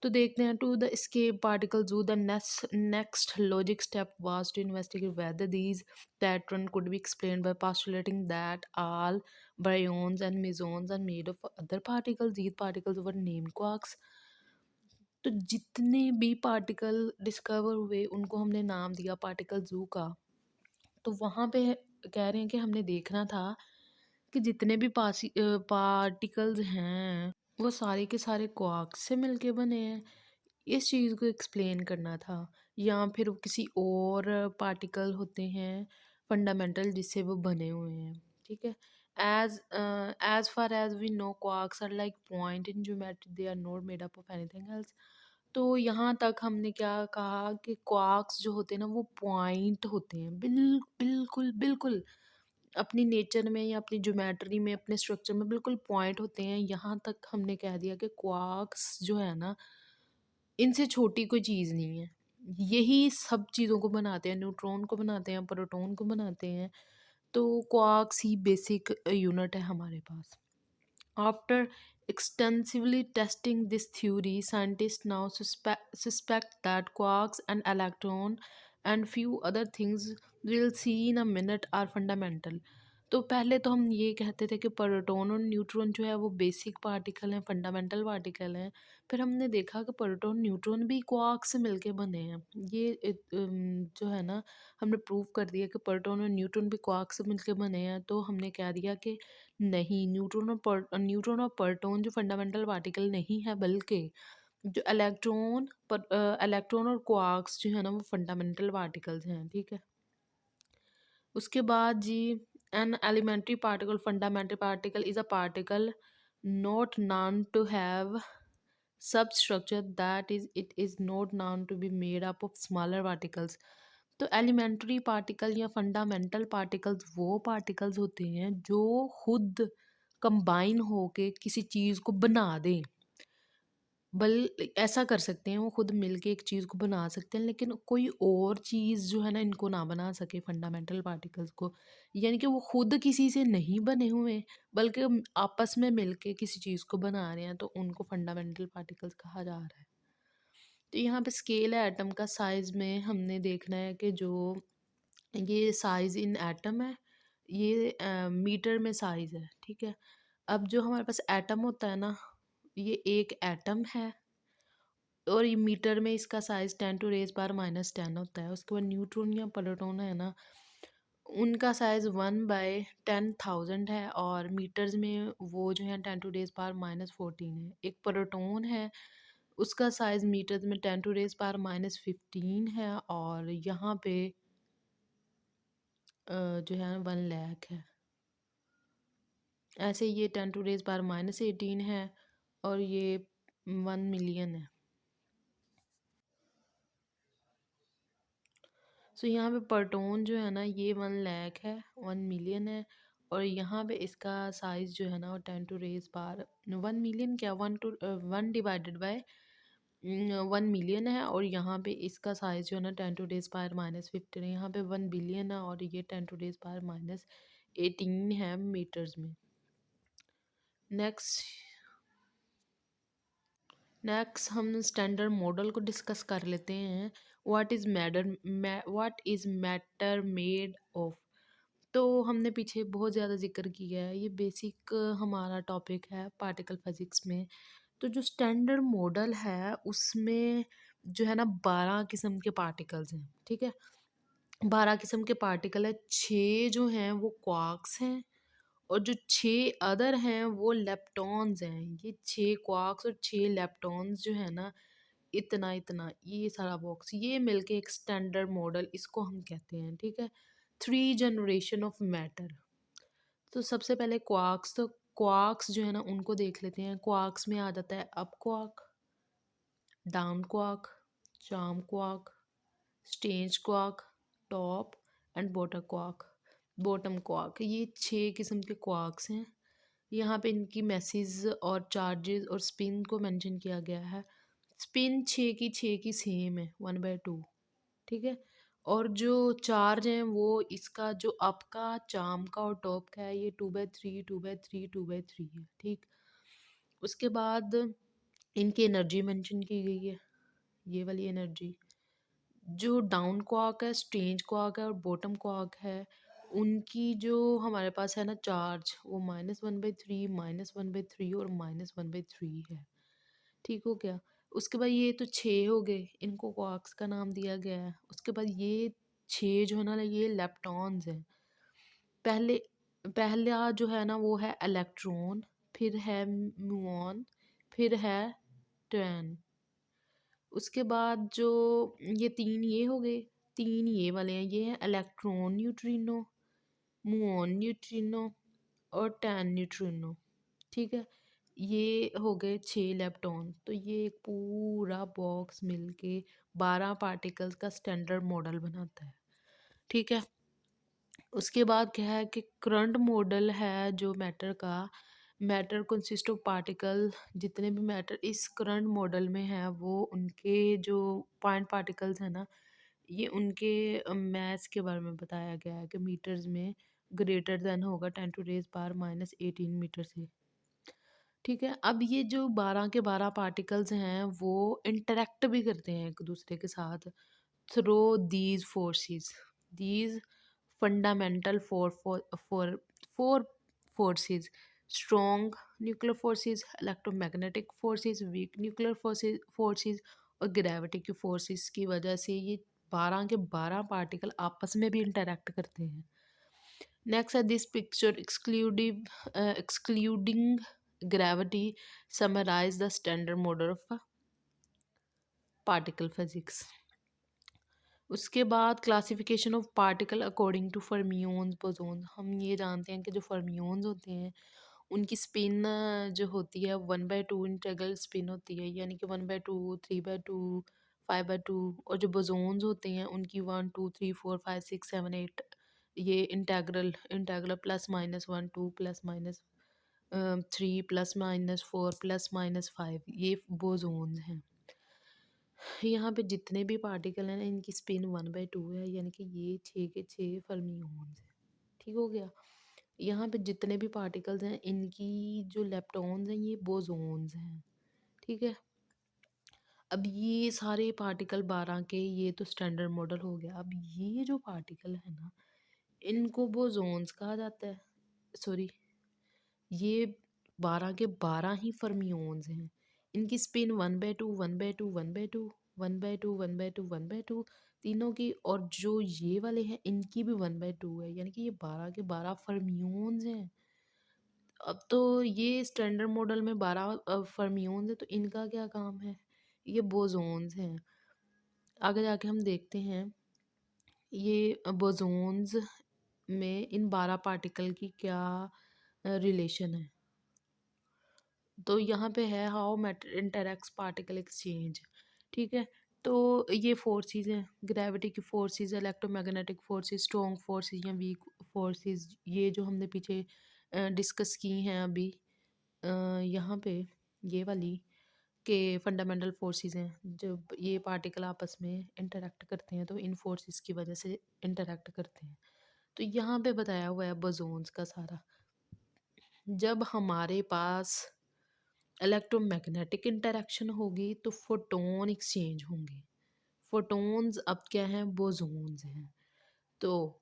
तो देखते हैं, to the escape particles who the next logic step was to investigate whether these pattern could be explained by postulating that all baryons and mesons are made of other particles. These particles were named quarks. तो जितने भी particle discover हुए उनको हमने नाम दिया particle जू का। तो वहाँ पे कह रहे हैं कि हमने देखना था कि जितने भी पार्टिकल्स हैं वो सारे के सारे क्वार्क्स से मिलके बने हैं। इस चीज़ को एक्सप्लेन करना था, या फिर वो किसी और पार्टिकल होते हैं फंडामेंटल जिससे वो बने हुए हैं। ठीक है। As far as we know quarks are like point in geometry, they are not made up of anything else. तो यहाँ तक हमने क्या कहा कि क्वार्क्स जो होते हैं ना, वो पॉइंट होते हैं, बिल्कुल बिल्कुल अपनी नेचर में या अपनी ज्योमेट्री में, अपने स्ट्रक्चर में बिल्कुल पॉइंट होते हैं। यहाँ तक हमने कह दिया कि क्वार्क्स जो है ना, इनसे छोटी कोई चीज़ नहीं है। यही सब चीज़ों को बनाते हैं, न्यूट्रॉन को बनाते हैं, प्रोटॉन को बनाते हैं। तो क्वार्क्स ही बेसिक यूनिट है हमारे पास। After extensively testing this theory, scientists now suspect that quarks and electron and few other things we'll see in a minute are fundamental. तो पहले तो हम ये कहते थे कि प्रोटॉन और न्यूट्रॉन जो है वो बेसिक पार्टिकल हैं, फंडामेंटल पार्टिकल हैं। फिर हमने देखा कि प्रोटॉन न्यूट्रॉन भी क्वार्क से मिलके बने हैं। ये जो है ना, हमने प्रूव कर दिया कि प्रोटॉन और न्यूट्रॉन भी क्वार्क से मिलके बने हैं। तो हमने कह दिया कि नहीं, न्यूट्रॉन और प्रोटॉन जो फंडामेंटल पार्टिकल नहीं है, बल्कि जो इलेक्ट्रॉन और क्वार्क्स जो है ना, वो फंडामेंटल पार्टिकल्स हैं। ठीक है। उसके बाद जी, an elementary particle, fundamental particle is a particle not known to have substructure that is it is not known to be made up of smaller particles. तो एलिमेंट्री पार्टिकल या फंडामेंटल पार्टिकल्स वो particles होते हैं जो खुद combine होके किसी चीज़ को बना दें। ऐसा कर सकते हैं वो खुद मिलके एक चीज़ को बना सकते हैं, लेकिन कोई और चीज़ जो है ना इनको ना बना सके फंडामेंटल पार्टिकल्स को। यानी कि वो खुद किसी से नहीं बने हुए, बल्कि आपस में मिलके किसी चीज़ को बना रहे हैं, तो उनको फंडामेंटल पार्टिकल्स कहा जा रहा है। तो यहाँ पे स्केल है एटम का, साइज़ में हमने देखना है कि जो ये साइज़ इन एटम है, ये मीटर में साइज़ है, ठीक है। अब जो हमारे पास एटम होता है ना, ये एक एटम है और ये मीटर में इसका साइज़ 10⁻⁻10 होता है। उसके बाद न्यूट्रॉन या प्रोटॉन है ना, उनका साइज़ 1/10,000 है और मीटर्स में वो जो है 10⁻⁻14 है। एक प्रोटॉन है, उसका साइज़ मीटर्स में 10⁻⁻15 है और यहाँ पे जो है 1 लाख है। ऐसे ये 10⁻⁻18 है और ये 1 मिलियन है। सो यहाँ पे प्रोटॉन जो है ना ये 1 लाख है, 1 मिलियन है और यहाँ पे इसका साइज़ जो है ना वो 10⁻1 मिलियन क्या 1 डिवाइडेड बाय 1 मिलियन है और यहाँ पे इसका साइज़ जो है ना 10⁻⁻15 है। यहाँ पे 1 बिलियन है और ये 10⁻⁻18 है मीटर्स में। नेक्स्ट नेक्स्ट हम स्टैंडर्ड मॉडल को डिस्कस कर लेते हैं। What is matter made of. तो हमने पीछे बहुत ज़्यादा जिक्र किया है, ये बेसिक हमारा टॉपिक है पार्टिकल फिजिक्स में। तो जो स्टैंडर्ड मॉडल है उसमें जो है ना 12 किस्म के पार्टिकल्स हैं, ठीक है। 12 किस्म के पार्टिकल है, 6 जो हैं वो क्वार्क्स हैं और जो 6 अदर हैं वो लेप्टॉन्स हैं। ये 6 क्वार्क्स और 6 लेप्टॉन्स जो है ना, इतना इतना ये सारा बॉक्स ये मिलके एक स्टैंडर्ड मॉडल इसको हम कहते हैं, ठीक है। 3 जनरेशन ऑफ मैटर। तो सबसे पहले क्वार्क्स, तो क्वार्क्स जो है ना उनको देख लेते हैं। क्वार्क्स में आ जाता है up quark, down quark, charm quark, strange quark, top and bottom quark. ये 6 किस्म के क्वार्क्स हैं। यहाँ पे इनकी मैसेज और चार्जेस और स्पिन को मेंशन किया गया है। स्पिन 6 की सेम है 1/2, ठीक है। और जो चार्ज हैं वो इसका जो अप का, चार्म का और टॉप का है, ये 2/3 2/3 2/3 है, ठीक। उसके बाद इनकी एनर्जी मेंशन की गई है, ये वाली एनर्जी। जो डाउन क्वार्क है, स्ट्रेंज क्वार्क है और बॉटम क्वार्क है, उनकी जो हमारे पास है ना चार्ज, वो -1/3 -1/3 और -1/3 है, ठीक हो गया। उसके बाद ये तो 6 हो गए, इनको क्वार्क्स का नाम दिया गया है। उसके बाद ये 6 जो है ना ये लेप्टॉन्स हैं। पहले पहला जो है ना वो है इलेक्ट्रॉन, फिर है म्यूऑन, फिर है टर्न। उसके बाद जो ये 3 ये हो गए, 3 ये वाले हैं, ये हैं इलेक्ट्रॉन न्यूट्रिनो, मुऑन न्यूट्रिनो और टैन न्यूट्रिनो, ठीक है। ये हो गए 6 लेप्टॉन। तो ये एक पूरा बॉक्स मिलके 12 पार्टिकल्स का स्टैंडर्ड मॉडल बनाता है, ठीक है। उसके बाद क्या है कि करंट मॉडल है जो मैटर का, मैटर कंसिस्ट ऑफ पार्टिकल, जितने भी मैटर इस करंट मॉडल में है वो उनके जो पॉइंट पार्टिकल्स हैं ना, ये उनके मैथ्स के बारे में बताया गया है कि मीटर्स में ग्रेटर देन होगा 10⁻⁻18 मीटर से, ठीक है। अब ये जो 12 के 12 पार्टिकल्स हैं वो इंटरेक्ट भी करते हैं एक दूसरे के साथ through these forces, these fundamental four forces, strong nuclear forces, electromagnetic forces, weak nuclear forces और ग्रेविटी की फोर्सेस की वजह से ये 12 के 12 पार्टिकल आपस में भी इंटरेक्ट करते हैं। नेक्स्ट है this picture excluding gravity summarize the standard model of particle physics. उसके बाद classification of particle according to fermions bosons. हम ये जानते हैं कि जो फर्मियोन्स होते हैं उनकी स्पिन जो होती है 1/2 इंटीग्रल स्पिन होती है, यानी कि 1/2, 3/2, 5/2। और जो बोसोन्स होते हैं उनकी 1, 2, 3, 4, 5, 6, 7, 8, ये integral integral plus minus 1, 2 plus minus 3 plus minus 4 plus minus 5, ये बोसोन्स हैं। यहाँ पे जितने भी पार्टिकल हैं ना, इनकी स्पिन 1/2 है, यानी कि ये 6 के 6 फर्मिओन्स हैं। ठीक हो गया। यहाँ पे जितने भी पार्टिकल्स हैं इनकी जो लेप्टॉन्स हैं ये बोसोन्स हैं। ठीक है। अब ये सारे पार्टिकल 12 के, ये तो स्टैंडर्ड मॉडल हो गया। अब ये जो पार्टिकल है ना, इनको बोसोन्स कहा जाता है। सॉरी, ये 12 के 12 ही फर्मिओन्स हैं। इनकी स्पिन 1/2, 1/2, 1/2, 1/2, 1/2, 1/2 तीनों की। और जो ये वाले हैं इनकी भी 1/2 है, यानी कि ये 12 के 12 फर्मिओन्स हैं। अब तो ये स्टैंडर्ड मॉडल में 12 फर्मिओन्स है, तो इनका क्या काम है? ये बोसोन्स हैं। आगे जाके हम देखते हैं ये बोसोन्स में इन 12 पार्टिकल की क्या रिलेशन है। तो यहाँ पे है how matter interacts particle exchange. ठीक है। तो ये फोर्सेस हैं, ग्रेविटी की forces, electromagnetic forces, strong forces या वीक फोर्सेस, ये जो हमने पीछे डिस्कस की हैं अभी यहाँ पे, ये वाली के फंडामेंटल फोर्सेस हैं। जब ये पार्टिकल आपस में इंटरेक्ट करते हैं तो इन फोर्सेस की वजह से इंटरेक्ट करते हैं। तो यहाँ पे बताया हुआ है बोसोन्स का सारा। जब हमारे पास इलेक्ट्रोमैग्नेटिक इंटरेक्शन होगी तो फोटोन एक्सचेंज होंगे। फोटोन्स अब क्या हैं? बोसोन्स हैं। तो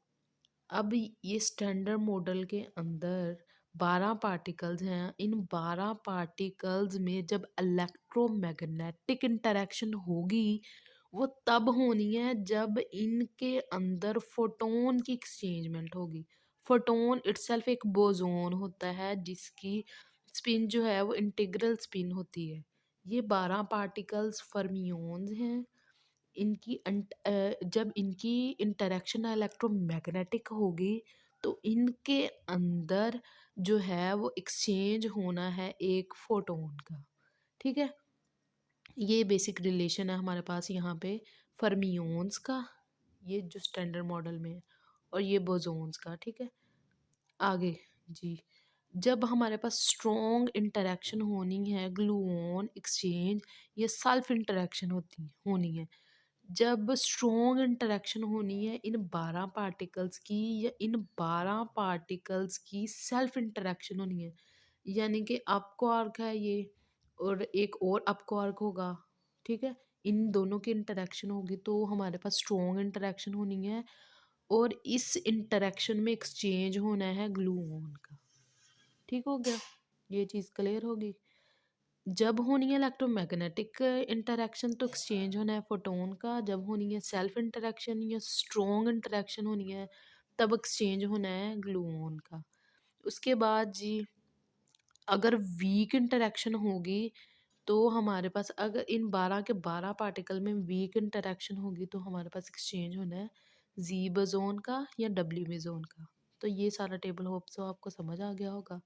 अब ये स्टैंडर्ड मॉडल के अंदर 12 पार्टिकल्स हैं। इन 12 पार्टिकल्स में जब इलेक्ट्रोमैग्नेटिक इंटरेक्शन होगी वो तब होनी है जब इनके अंदर फोटोन की एक्सचेंजमेंट होगी। फोटोन इटसेल्फ एक बोसोन होता है जिसकी स्पिन जो है वो इंटीग्रल स्पिन होती है। ये 12 पार्टिकल्स फर्मियोन्स हैं। जब इनकी इंटरेक्शन इलेक्ट्रोमैग्नेटिक होगी तो इनके अंदर जो है वो एक्सचेंज होना है एक फोटोन का। ठीक है। ये बेसिक रिलेशन है हमारे पास यहाँ पे फर्मियोन्स का, ये जो स्टैंडर्ड मॉडल में है, और ये बोसोन्स का। ठीक है। आगे जी, जब हमारे पास स्ट्रॉन्ग इंटरेक्शन होनी है, ग्लूऑन एक्सचेंज या सेल्फ इंटरेक्शन होनी है। जब स्ट्रॉन्ग इंटरेक्शन होनी है इन 12 पार्टिकल्स की, या इन 12 पार्टिकल्स की सेल्फ इंटरेक्शन होनी है, यानी कि अप क्वार्क है ये और एक और अप क्वार्क होगा। ठीक है। इन दोनों की इंटरेक्शन होगी तो हमारे पास स्ट्रॉन्ग इंटरेक्शन होनी है, और इस इंटरेक्शन में एक्सचेंज होना है ग्लूऑन का। ठीक हो गया। ये चीज़ क्लियर होगी। जब होनी है इलेक्ट्रोमैग्नेटिक इंटरेक्शन तो एक्सचेंज होना है फोटोन का। जब होनी है सेल्फ इंटरेक्शन या स्ट्रॉन्ग इंटरेक्शन होनी है तब एक्सचेंज होना है ग्लूऑन का। उसके बाद जी, अगर वीक इंटरेक्शन होगी तो हमारे पास, अगर इन 12 के 12 पार्टिकल में वीक इंटरेक्शन होगी तो हमारे पास एक्सचेंज होना है जी बोसोन का या डब्ल्यू बोसोन का। तो ये सारा टेबल होप सो आपको समझ आ गया होगा।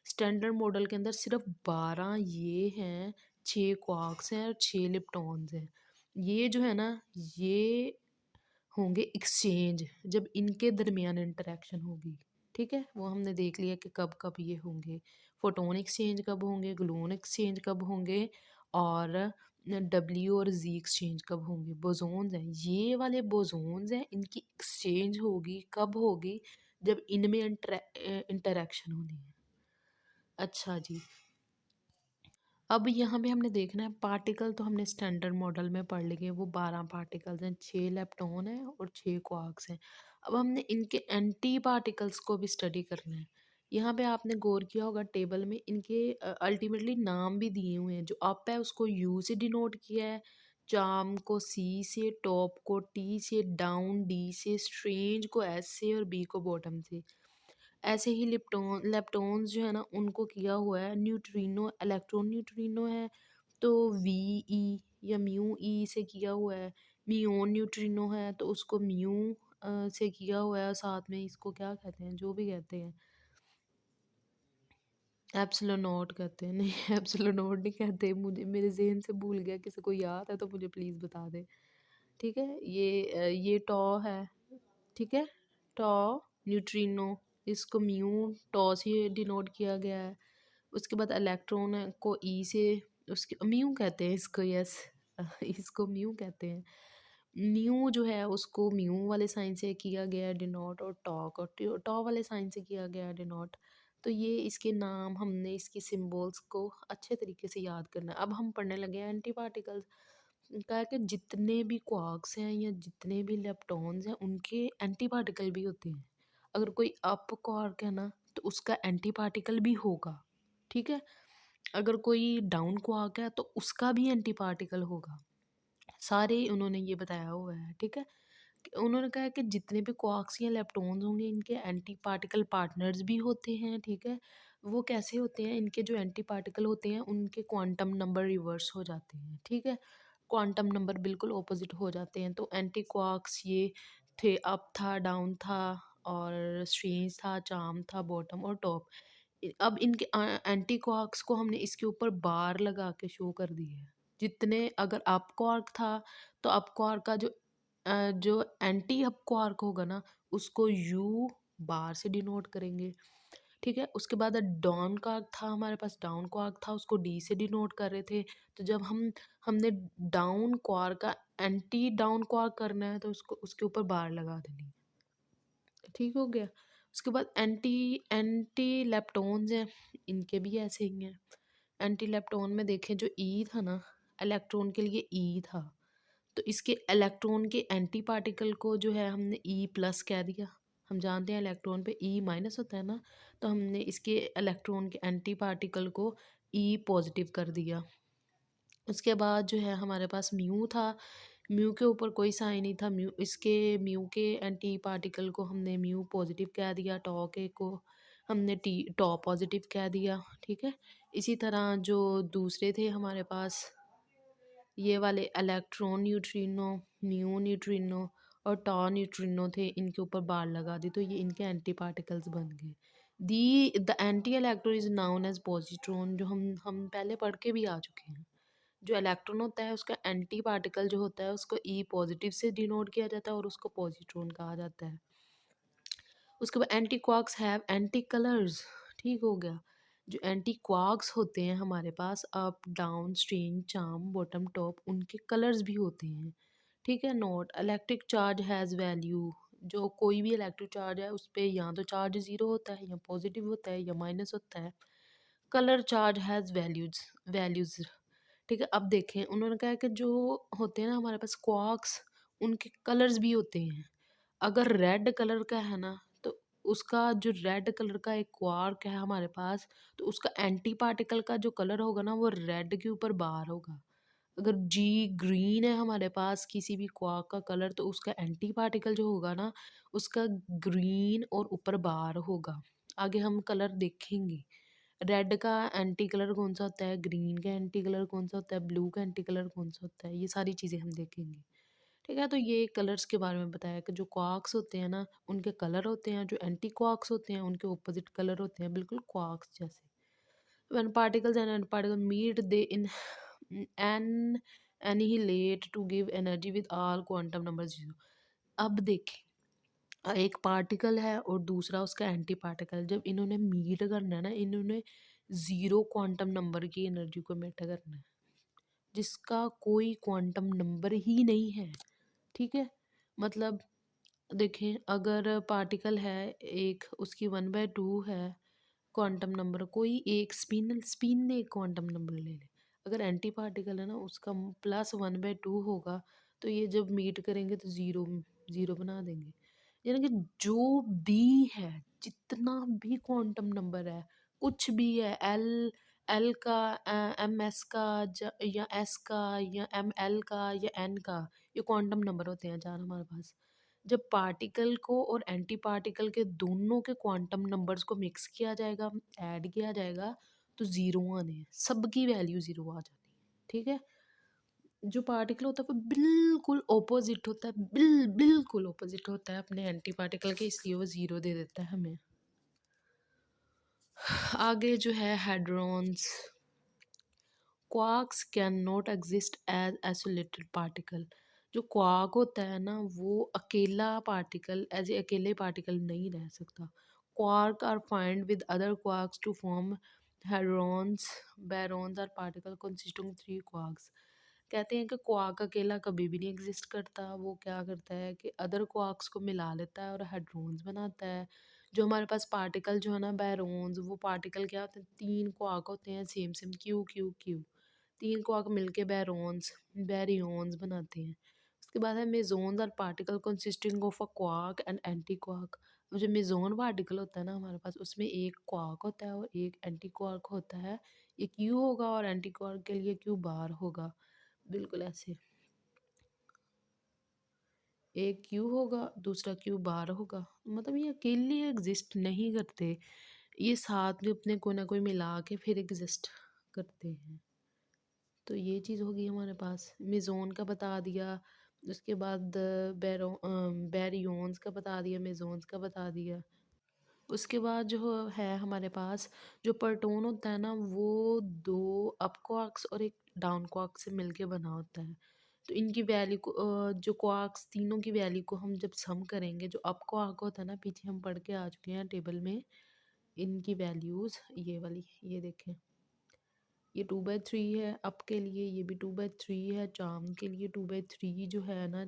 स्टैंडर्ड मॉडल के अंदर सिर्फ 12 ये हैं, 6 क्वार्क्स हैं और 6 लिप्टॉन्स हैं। ये जो है ना, ये होंगे एक्सचेंज जब इनके दरमियान इंटरेक्शन होगी। ठीक है। वो हमने देख लिया कि कब कब ये होंगे। फोटोन एक्सचेंज कब होंगे, ग्लून एक्सचेंज कब होंगे, और डब्ल्यू और जी एक्सचेंज कब होंगे। बोसोन्स हैं, ये वाले बोसोन्स हैं, इनकी एक्सचेंज होगी कब होगी? जब इनमें इंटरेक्शन होनी है। अच्छा जी, अब यहाँ पे हमने देखना है पार्टिकल, तो हमने स्टैंडर्ड मॉडल में पढ़ लिए वो 12 पार्टिकल्स हैं, 6 लेप्टॉन हैं और 6 क्वार्क्स हैं। अब हमने इनके एंटी पार्टिकल्स को भी स्टडी करना है। यहाँ पे आपने गौर किया होगा टेबल में इनके अल्टीमेटली नाम भी दिए हुए हैं। जो अप है उसको यू से डिनोट किया है, चार्म को सी से, टॉप को टी से, डाउन डी से, स्ट्रेंज को एस से और बी को बॉटम से। ऐसे ही लेप्टॉन्स जो है ना उनको किया हुआ है न्यूट्रिनो, इलेक्ट्रॉन न्यूट्रिनो है तो वी ई या म्यू ई से किया हुआ है। म्यून न्यूट्रिनो है तो उसको म्यू से किया हुआ है, साथ में इसको क्या कहते हैं, जो भी कहते हैं, एप्सिलॉनॉट कहते हैं। नहीं, एप्सिलॉनॉट नहीं कहते, मुझे मेरे ज़हन से भूल गया, किसी को याद है तो मुझे प्लीज़ बता दें। ठीक है? ये टॉ है, ठीक है? टॉ, न्यूट्रिनो, इसको म्यू, टॉ से डिनोट किया गया है। उसके बाद इलेक्ट्रॉन है को ई से, उसके म्यू कहते हैं इसको, यस। इसको म्यू कहते हैं। न्यू जो है उसको म्यू वाले साइन से किया गया है डिनोट, और टॉ को टॉ वाले साइन से किया गया है डिनोट। तो ये इसके नाम, हमने इसकी सिंबल्स को अच्छे तरीके से याद करना है। अब हम पढ़ने लगे हैं एंटी पार्टिकल्स। कहा है कि जितने भी क्वार्क्स हैं या जितने भी लेप्टॉन्स हैं उनके एंटी पार्टिकल भी होते हैं। अगर कोई अप क्वार्क है ना तो उसका एंटी पार्टिकल भी होगा, ठीक है? अगर कोई डाउन क्वार्क है तो उसका भी एंटी पार्टिकल होगा। सारे उन्होंने ये बताया हुआ है, ठीक है? कि उन्होंने कहा है कि जितने भी क्वार्क्स या लेप्टॉन्स होंगे इनके एंटी पार्टिकल पार्टनर्स भी होते हैं, ठीक है? वो कैसे होते हैं? इनके जो एंटी पार्टिकल होते हैं उनके क्वांटम नंबर रिवर्स हो जाते हैं, ठीक है? क्वांटम नंबर बिल्कुल ऑपोजिट हो जाते हैं। तो एंटी क्वार्क्स ये थे, अप था, डाउन था, और स्ट्रेंज था, चार्म था, बॉटम और टॉप। अब इनके एंटी क्वार्क्स को हमने इसके ऊपर बार लगा के शो कर दिया है। जितने, अगर अप क्वार्क था तो अप क्वार्क का जो एंटी अप क्वार्क होगा ना उसको यू बार से डिनोट करेंगे, ठीक है? उसके बाद डाउन क्वार्क था, हमारे पास डाउन क्वार्क था, उसको डी से डिनोट कर रहे थे। तो जब हमने डाउन क्वार्क का एंटी डाउन क्वार्क करना है तो उसको उसके ऊपर बार लगा देनी है। ठीक हो गया? उसके बाद एंटी एंटी लेप्टॉन्स हैं, इनके भी ऐसे ही हैं। एंटी लेप्टॉन में देखें, जो ई था ना, इलेक्ट्रॉन के लिए ई था, तो इसके इलेक्ट्रॉन के एंटी पार्टिकल को जो है हमने ई प्लस कह दिया। हम जानते हैं इलेक्ट्रॉन पे ई माइनस होता है ना, तो हमने इसके इलेक्ट्रॉन के एंटी पार्टिकल को ई पॉजिटिव कर दिया। उसके बाद जो है हमारे पास म्यू था, म्यू के ऊपर कोई साइन नहीं था, म्यू के एंटी पार्टिकल को हमने म्यू पॉजिटिव कह दिया, टॉ के को हमने टॉ पॉजिटिव कह दिया, ठीक है? इसी तरह जो दूसरे थे हमारे पास, ये वाले इलेक्ट्रॉन न्यूट्रिनो, म्यू न्यूट्रिनो और टॉ न्यूट्रिनो थे, इनके ऊपर बार लगा दी तो ये इनके एंटी पार्टिकल्स बन गए। The anti electron is known as positron, जो हम पहले पढ़ के भी आ चुके हैं। जो इलेक्ट्रॉन होता है उसका एंटी पार्टिकल जो होता है उसको ई पॉजिटिव से डिनोट किया जाता है और उसको पॉजिट्रॉन कहा जाता है। उसके बाद anti quarks have anti colors, ठीक हो गया? जो एंटी क्वार्क्स होते हैं हमारे पास, up down strange charm bottom top, उनके कलर्स भी होते हैं, ठीक है? Note, electric charge has value, जो कोई भी इलेक्ट्रिक चार्ज है उस पर या तो चार्ज ज़ीरो होता है या पॉजिटिव होता है या माइनस होता है। कलर चार्ज हैज़ वैल्यूज़, ठीक है? अब देखें, उन्होंने कहा कि जो होते हैं ना हमारे पास क्वार्क्स, उनके कलर्स भी होते हैं। अगर रेड कलर का है ना तो उसका जो रेड कलर का एक क्वार्क है हमारे पास, तो उसका एंटी पार्टिकल का जो कलर होगा ना वो रेड के ऊपर बार होगा। अगर जी ग्रीन है हमारे पास किसी भी क्वार्क का कलर, तो उसका एंटी पार्टिकल जो होगा ना उसका ग्रीन और ऊपर बार होगा। आगे हम कलर देखेंगे। रेड का एंटी कलर कौन सा होता है, ग्रीन का एंटी कलर कौन सा होता है, ब्लू का एंटी कलर कौन सा होता है, ये सारी चीज़ें हम देखेंगे, ठीक है? तो ये कलर्स के बारे में बताया कि जो क्वार्क्स होते हैं ना उनके कलर होते हैं, जो एंटी क्वार्क्स होते हैं उनके ऑपोजिट कलर होते हैं, बिल्कुल क्वार्क्स जैसे। When particles and antiparticle meet they in an annihilate to give energy with all quantum number zero. अब देखें, एक पार्टिकल है और दूसरा उसका एंटी पार्टिकल, जब इन्होंने मीट करना है ना, इन्होंने ज़ीरो क्वांटम नंबर की एनर्जी को मीट करना है, जिसका कोई क्वांटम नंबर ही नहीं है, ठीक है? मतलब देखें, अगर पार्टिकल है एक, उसकी 1/2 है क्वांटम नंबर, कोई एक स्पिन स्पिन ने एक क्वांटम नंबर ले ले, अगर एंटी पार्टिकल है ना उसका +1/2 होगा, तो ये जब मीट करेंगे तो ज़ीरो ज़ीरो बना देंगे। यानी कि जो भी है, जितना भी क्वांटम नंबर है, कुछ भी है, एल एल का, एम एस का, या एस का, या एम एल का, या एन का, ये क्वांटम नंबर होते हैं चार हमारे पास। जब पार्टिकल को और एंटी पार्टिकल के दोनों के क्वांटम नंबर्स को मिक्स किया जाएगा, ऐड किया जाएगा, तो ज़ीरो आने हैं, सबकी वैल्यू ज़ीरो आ जाती है, ठीक है? जो पार्टिकल होता है वो बिल्कुल ऑपोजिट होता है, बिल्कुल ऑपोजिट होता है अपने एंटी पार्टिकल के, इसलिए वो ज़ीरो दे देता है हमें। आगे जो है hadrons. Quarks can not exist as isolated particle. जो क्वार्क होता है ना वो अकेला पार्टिकल एज ए अकेले पार्टिकल नहीं रह सकता। Quark are find with other quarks to form hadrons. Baryons are particle consisting three quarks. कहते हैं कि क्वार्क अकेला कभी भी नहीं एग्जिस्ट करता। वो क्या करता है कि अदर क्वार्क्स को मिला लेता है और हेड्रॉन्स बनाता है। जो हमारे पास पार्टिकल जो है ना बैरोन्स, वो पार्टिकल क्या होते हैं, तीन क्वार्क होते हैं same same, Q Q Q. तीन क्वार्क मिलके बैरोन्स बैरियॉन्स बनाते हैं। उसके बाद है mesons are particle consisting of a quark and anti quark. अब जो मेसोन पार्टिकल होता है ना हमारे पास, उसमें एक क्वार्क होता है और एक एंटी क्वार्क होता है। ये क्यू होगा और एंटी क्वार्क के लिए क्यू बार होगा। बिल्कुल ऐसे, एक क्यू होगा दूसरा क्यू बार होगा। मतलब ये अकेले एग्जिस्ट नहीं करते, ये साथ में अपने कोई ना कोई मिला के फिर एग्जिस्ट करते हैं। तो ये चीज़ होगी हमारे पास। मेज़ोन का बता दिया, उसके बाद बैरियॉन्स का बता दिया, मेज़ोन्स का बता दिया। उसके बाद जो है हमारे पास, जो परटोन होता है ना वो दो अप क्वार्क्स और एक डाउन क्वार्क से मिलके बना होता है। तो इनकी वैल्यू को जो क्वार्क्स तीनों की वैल्यू को हम जब सम करेंगे, जो अप क्वार्क होता है ना, पीछे हम पढ़ के आ चुके हैं टेबल में, इनकी वैल्यूज़ ये वाली, ये देखें, ये 2/3 है अप के लिए, ये भी 2/3 है चार्म के लिए। 2/3 जो है ना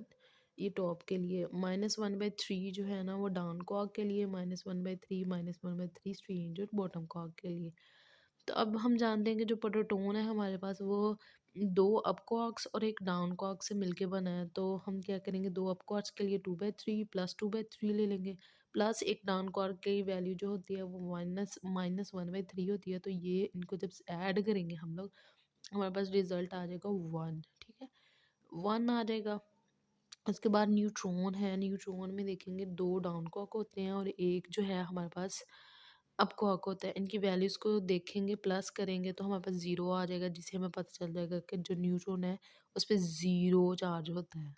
ये टॉप के लिए, -1/3 जो है ना वो डाउन क्वार्क के लिए, -1/3 -1/3 स्ट्रेन जो बॉटम क्वार्क के लिए। तो अब हम जानते हैं कि जो प्रोटोन है हमारे पास वो दो अप क्वार्क्स और एक डाउन क्वार्क से मिलके बना है। तो हम क्या करेंगे, दो अप क्वार्क्स के लिए 2/3 प्लस 2/3 ले लेंगे, प्लस एक डाउन क्वार्क की वैल्यू जो होती है वो -1/3 होती है। तो ये इनको जब ऐड करेंगे हम लोग, हमारे पास रिजल्ट आ जाएगा 1। ठीक है, 1 आ जाएगा। उसके बाद न्यूट्रॉन है, न्यूट्रॉन में देखेंगे दो डाउन क्वार्क होते हैं और एक जो है हमारे पास अप क्वार्क होता है। इनकी वैल्यूज़ को देखेंगे, प्लस करेंगे तो हमारे पास ज़ीरो आ जाएगा, जिससे हमें पता चल जाएगा कि जो न्यूट्रॉन है उस पे ज़ीरो चार्ज होता है।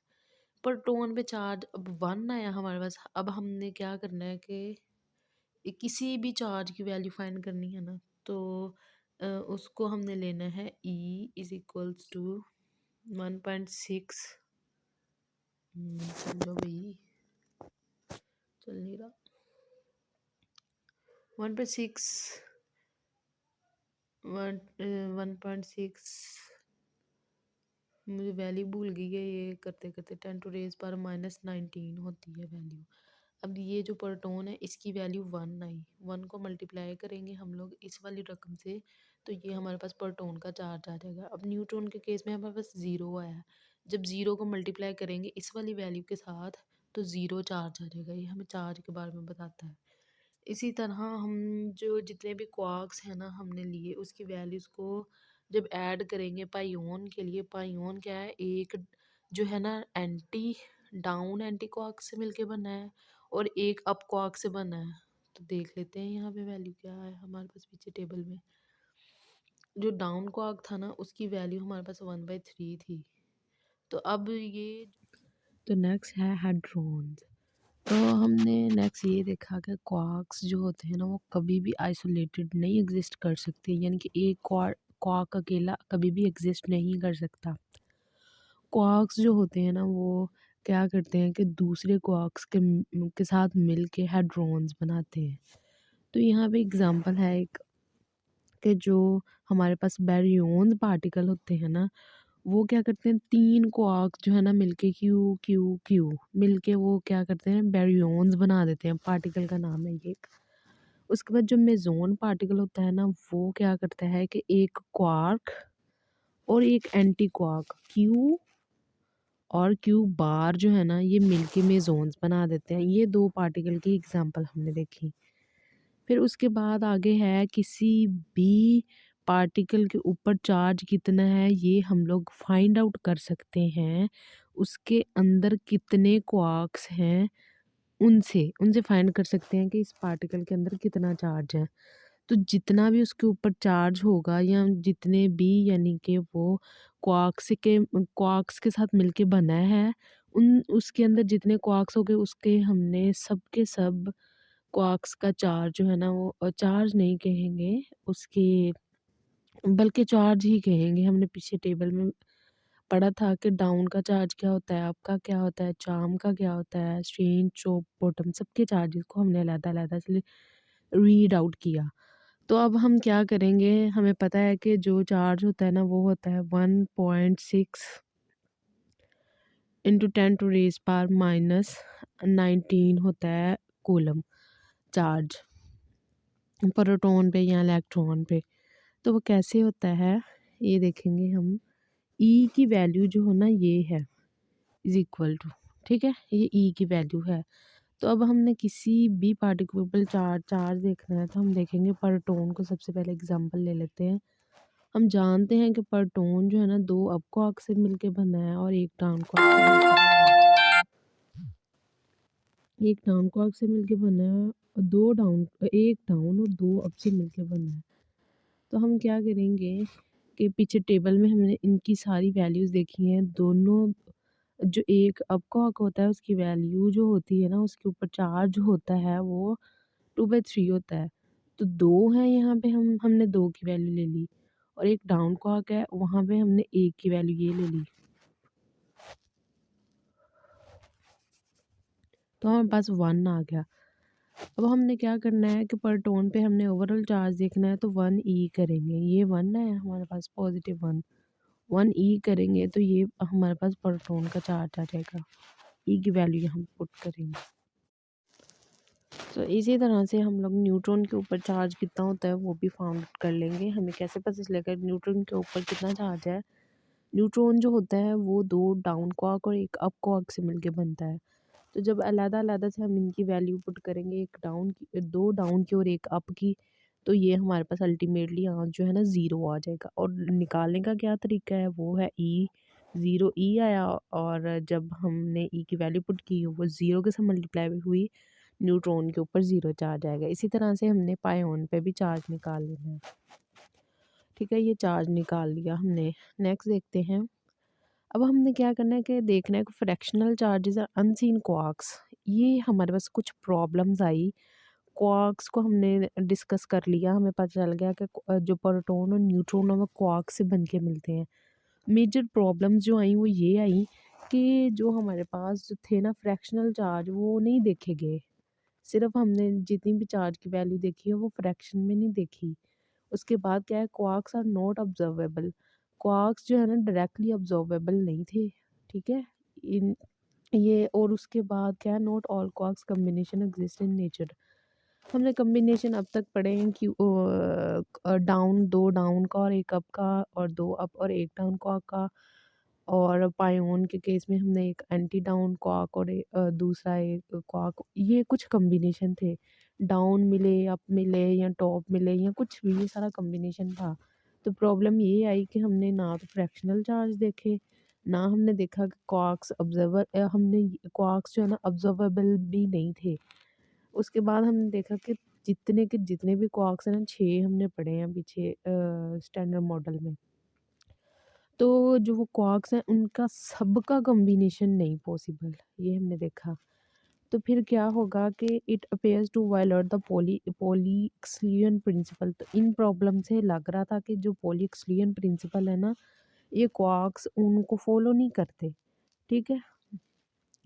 प्रोटॉन पे चार्ज अब 1 आया हमारे पास। अब हमने क्या करना है कि किसी भी चार्ज की वैल्यू फाइंड करनी है ना, तो उसको हमने लेना है E इज इक्वल्स टू 1.6। समझो भाई, चल नहीं रहा। 1.6 1.6, मुझे वैल्यू भूल गई है ये करते करते। 10⁻⁻19 होती है वैल्यू। अब ये जो प्रोटॉन है इसकी वैल्यू 1 आई, 1 को मल्टीप्लाई करेंगे हम लोग इस वाली रकम से, तो ये हमारे पास प्रोटॉन का चार्ज आ जाएगा। अब न्यूट्रॉन के केस में हमारे पास ज़ीरो आया है, जब ज़ीरो को मल्टीप्लाई करेंगे इस वाली वैल्यू के साथ तो ज़ीरो चार्ज आ जाएगा। ये हमें चार्ज के बारे में बताता है। इसी तरह हम जो जितने भी क्वार्क्स हैं ना हमने लिए, उसकी वैल्यूज़ को जब ऐड करेंगे पाइओन के लिए, पाइओन क्या है, एक जो है ना एंटी डाउन एंटी क्वार्क से मिलके बना है और एक अप क्वार्क से बना है। तो देख लेते हैं यहाँ पे वैल्यू क्या है हमारे पास पीछे टेबल में। जो डाउन क्वार्क था ना उसकी वैल्यू हमारे पास 1/3 थी। तो अब ये, तो नेक्स्ट है हेड्रॉन्स। तो हमने नेक्स्ट ये देखा कि क्वार्क्स जो होते हैं ना वो कभी भी आइसोलेटेड नहीं एग्जिस्ट कर सकते, यानी कि एक क्वार्क अकेला कभी भी एग्जिस्ट नहीं कर सकता। क्वार्क्स जो होते हैं ना वो क्या करते हैं कि दूसरे क्वार्क्स के साथ मिलके हेड्रॉन्स बनाते हैं। तो यहाँ पे एग्जांपल है एक, कि जो हमारे पास बैरियॉन्स पार्टिकल होते हैं ना वो क्या करते हैं, तीन क्वार्क जो है ना मिलके क्यू क्यू क्यू मिलके वो क्या करते हैं, बैरियॉन्स बना देते हैं। पार्टिकल का नाम है ये एक। उसके बाद जो मेसोन पार्टिकल होता है ना वो क्या करता है कि एक क्वार्क और एक एंटी क्वार्क क्यू और क्यू बार जो है ना ये मिलके मेसोन्स बना देते हैं। ये दो पार्टिकल की एग्जांपल हमने देखी। फिर उसके बाद आगे है किसी भी पार्टिकल के ऊपर चार्ज कितना है ये हम लोग फाइंड आउट कर सकते हैं। उसके अंदर कितने क्वार्क्स हैं उनसे उनसे फाइंड कर सकते हैं कि इस पार्टिकल के अंदर कितना चार्ज है। तो जितना भी उसके ऊपर चार्ज होगा या जितने भी, यानी कि वो क्वार्क्स के साथ मिलके बना है, उन उसके अंदर जितने क्वार्क्स हो गए उसके हमने सब के सब क्वार्क्स का चार्ज जो है ना वो चार्ज नहीं कहेंगे उसके, बल्कि चार्ज ही कहेंगे। हमने पीछे टेबल में पढ़ा था कि डाउन का चार्ज क्या होता है, अप का क्या होता है, चार्म का क्या होता है, स्ट्रेन, चोप, बॉटम, सबके चार्जेस को हमने अलग-अलग से रीड आउट किया। तो अब हम क्या करेंगे, हमें पता है कि जो चार्ज होता है ना वो होता है 1.6 इंटू 10⁻⁻19 होता है कूलम चार्ज प्रोटॉन पे या इलेक्ट्रॉन पे। तो वो कैसे होता है ये देखेंगे हम। ई की वैल्यू जो हो ना ये है इज इक्वल टू, ठीक है, ये ई की वैल्यू है। तो अब हमने किसी भी पार्टिकुलर चार्ज चार्ज देखना है तो हम देखेंगे प्रोटॉन को सबसे पहले एग्जांपल ले लेते हैं। हम जानते हैं कि प्रोटॉन जो है ना 2 अप क्वार्क से मिलके बना है और 1 डाउन क्वार्क से मिलके बना है। 1 डाउन क्वार्क से मिलके बना है और 2 डाउन 1 डाउन और 2 अप से मिलके बना है। तो हम क्या करेंगे कि पीछे टेबल में हमने इनकी सारी वैल्यूज़ देखी हैं। दोनों जो एक अप क्वार्क होता है उसकी वैल्यू जो होती है ना उसके ऊपर चार्ज जो होता है वो 2/3 होता है। तो 2 है यहाँ पे हमने 2 की वैल्यू ले ली और एक डाउन क्वार्क है वहाँ पे हमने 1 की वैल्यू ये ले ली। तो हमारे पास 1 आ गया। अब हमने क्या करना है कि पर टोन पे हमने ओवरऑल चार्ज देखना है तो 1 ई करेंगे। ये 1 है हमारे पास पॉजिटिव 1, 1 ई करेंगे तो ये हमारे पास पर टोन का चार्ज आ जाएगा। ई की वैल्यू यहाँ पुट करेंगे। तो इसी तरह से हम लोग न्यूट्रॉन के ऊपर चार्ज कितना होता है वो भी फाउंड कर लेंगे। हमें कैसे पता चलेगा न्यूट्रॉन के ऊपर कितना चार्ज है। न्यूट्रॉन जो होता है वो 2 डाउन क्वार्क और 1 अप क्वार्क से मिलके बनता है। तो जब अलग-अलग से हम इनकी वैल्यू पुट करेंगे, एक डाउन की 2 डाउन की और 1 अप की, तो ये हमारे पास अल्टीमेटली आंसर जो है ना 0 आ जाएगा। और निकालने का क्या तरीका है वो है ई, 0 ई आया और जब हमने ई की वैल्यू पुट की वो 0 के साथ मल्टीप्लाई हुई, न्यूट्रॉन के ऊपर 0 चार्ज आएगा। इसी तरह से हमने पायोन पे भी चार्ज निकाल लेना है। ठीक है, ये चार्ज निकाल लिया हमने। नेक्स्ट देखते हैं। अब हमने क्या करना है कि देखना है कि फ्रैक्शनल चार्जेस और अनसीन क्वार्क्स, ये हमारे पास कुछ प्रॉब्लम्स आई। क्वार्क्स को हमने डिस्कस कर लिया, हमें पता चल गया कि जो प्रोटॉन और न्यूट्रॉन है वो क्वार्क से बन के मिलते हैं। मेजर प्रॉब्लम्स जो आई वो ये आई कि जो हमारे पास जो थे ना फ्रैक्शनल चार्ज वो नहीं देखे गए। सिर्फ हमने जितनी भी चार्ज की वैल्यू देखी है वो फ्रैक्शन में नहीं देखी। उसके बाद क्या है, quarks are not observable. Quarks जो है ना डायरेक्टली ऑब्जर्वेबल नहीं थे, ठीक है। इन ये और उसके बाद क्या है, not all quarks combination exist in nature. हमने कॉम्बिनेशन अब तक पढ़े हैं कि डाउन 2 डाउन का और 1 अप का और 2 अप और 1 डाउन क्वार्क का। और पायोन के केस में हमने एक एंटी डाउन क्वार्क और दूसरा एक क्वार्क, ये कुछ कॉम्बिनेशन थे। डाउन मिले, अप मिले या टॉप मिले या कुछ भी, ये सारा कॉम्बिनेशन था। तो प्रॉब्लम ये आई कि हमने ना तो फ्रैक्शनल चार्ज देखे, ना हमने देखा कि क्वार्क्स हमने क्वार्क्स जो है ना ऑब्जर्वेबल भी नहीं थे। उसके बाद हमने देखा कि जितने के जितने भी क्वार्क्स हैं ना 6 हमने पढ़े हैं पीछे स्टैंडर्ड मॉडल में। तो जो वो क्वार्क्स हैं उनका सबका कॉम्बिनेशन नहीं पॉसिबल, ये हमने देखा। तो फिर क्या होगा कि it appears to violate the Pauli exclusion principle. तो इन प्रॉब्लम से लग रहा था कि जो पॉली एक्सक्लूजन प्रिंसिपल है ना ये क्वार्क्स उनको फॉलो नहीं करते, ठीक है,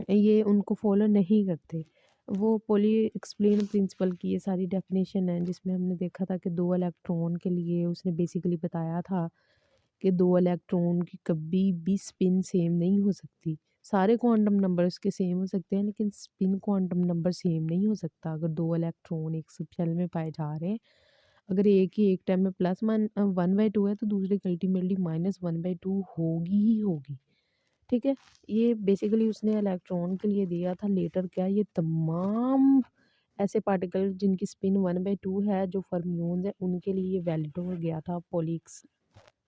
ये उनको फॉलो नहीं करते। वो पॉली एक्सप्लेन प्रिंसिपल की ये सारी डेफिनेशन है जिसमें हमने देखा था कि 2 इलेक्ट्रॉन के लिए उसने बेसिकली बताया था कि 2 इलेक्ट्रॉन की कभी भी स्पिन सेम नहीं हो सकती। सारे क्वांटम नंबर उसके सेम हो सकते हैं लेकिन स्पिन क्वांटम नंबर सेम नहीं हो सकता अगर 2 इलेक्ट्रॉन एक सबशेल में पाए जा रहे हैं। अगर एक ही एक टाइम में +1/2 है तो दूसरे की अल्टीमेटली -1/2 होगी ही होगी। ठीक है? ये बेसिकली उसने इलेक्ट्रॉन के लिए दिया था। लेटर क्या ये तमाम ऐसे पार्टिकल जिनकी स्पिन 1/2 है जो फर्मियोन्स हैं उनके लिए ये वैलिड हो गया था पॉलिक्स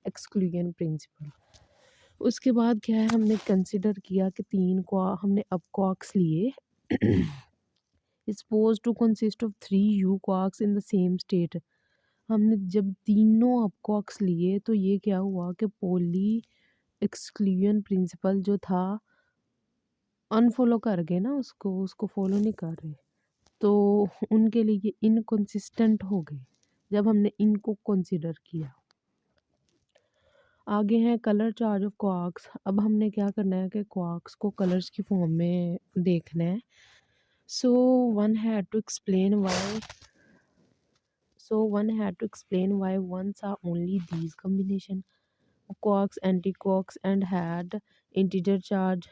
एक्सक्लूजन प्रिंसिपल। उसके बाद क्या है, हमने कंसिडर किया कि 3 क्वा हमने अब क्वार्क्स लिए is supposed to consist of 3 U quarks in the same state. हमने जब तीनों अब क्वार्क्स लिए तो ये क्या हुआ कि पॉली एक्सक्लूजन प्रिंसिपल जो था अनफॉलो कर गए ना, उसको फॉलो नहीं कर रहे। तो उनके लिए ये इनकंसिस्टेंट हो गए जब हमने इनको कंसीडर किया। आगे हैं कलर चार्ज ऑफ क्वार्क्स। अब हमने क्या करना है कि क्वार्क्स को कलर्स की फॉर्म में देखना है। So one had to explain why So one had to explain why ones are only these combination of quarks, antiquarks and had integer charge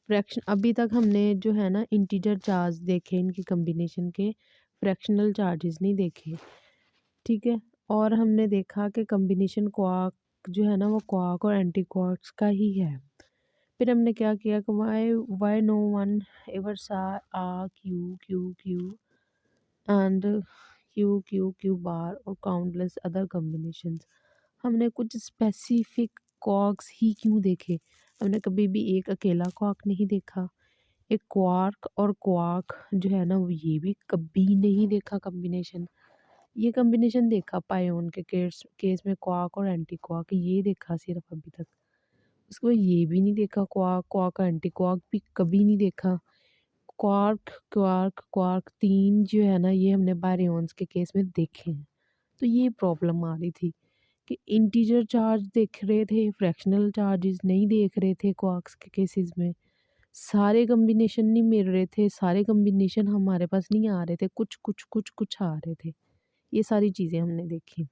fraction. अभी तक हमने जो है ना इंटीजर चार्ज देखे इनके कॉम्बिनेशन के, फ्रैक्शनल चार्जेस नहीं देखे, ठीक है। और हमने देखा कि कॉम्बिनेशन क्वार्क जो है ना वो क्वार्क और एंटी क्वार्क्स का ही है। फिर हमने क्या किया कि why no one ever saw a Q Q Q and Q Q Q bar और काउंटलेस अदर कॉम्बिनेशंस। हमने कुछ स्पेसिफिक क्वार्क्स ही क्यों देखे, हमने कभी भी एक अकेला क्वार्क नहीं देखा। एक क्वार्क और क्वार्क जो है ना वो ये भी कभी नहीं देखा कॉम्बिनेशन। ये कॉम्बिनेशन देखा पायोन के केस में क्वार्क और एंटी क्वार्क ये देखा सिर्फ अभी तक। उसके बाद ये भी नहीं देखा, क्वार्क क्वार्क एंटी क्वार्क भी कभी नहीं देखा। क्वार्क क्वार्क क्वार्क 3 जो है ना ये हमने बायरियॉन्स के केस में देखे हैं। तो ये प्रॉब्लम आ रही थी कि इंटीजर चार्ज देख रहे थे, फ्रैक्शनल चार्जेस नहीं देख रहे थे क्वार्क्स के केसेस में। सारे कॉम्बिनेशन नहीं मिल रहे थे, सारे कॉम्बिनेशन हमारे पास नहीं आ रहे थे, कुछ आ रहे थे। ये सारी चीज़ें हमने देखी।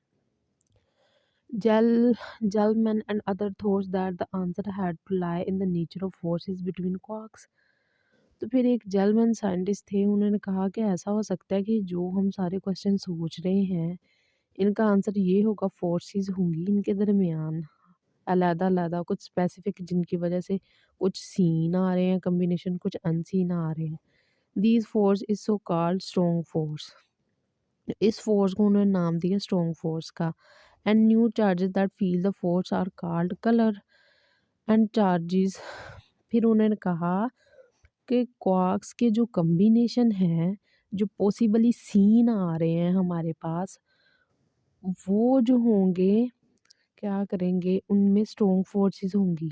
Gel Gelman and other thought that the answer had to lie in the nature of forces between quarks। तो फिर एक जेलमैन साइंटिस्ट थे, उन्होंने कहा कि ऐसा हो सकता है कि जो हम सारे क्वेश्चन सोच रहे हैं इनका आंसर ये होगा, फोर्सेस होंगी इनके दरमियान अलग-अलग कुछ स्पेसिफिक जिनकी वजह से कुछ सीन आ रहे हैं कॉम्बिनेशन, कुछ अनसीन आ रहे हैं। These force is so called strong force. इस फोर्स को उन्होंने नाम दिया स्ट्रॉन्ग फोर्स का। And new charges that feel the force are called colour and charges. फिर उन्होंने कहा कि क्वार्क्स के जो कॉम्बिनेशन हैं, जो पॉसिबली सीन आ रहे हैं हमारे पास, वो जो होंगे क्या करेंगे उनमें स्ट्रॉन्ग फोर्सेस होंगी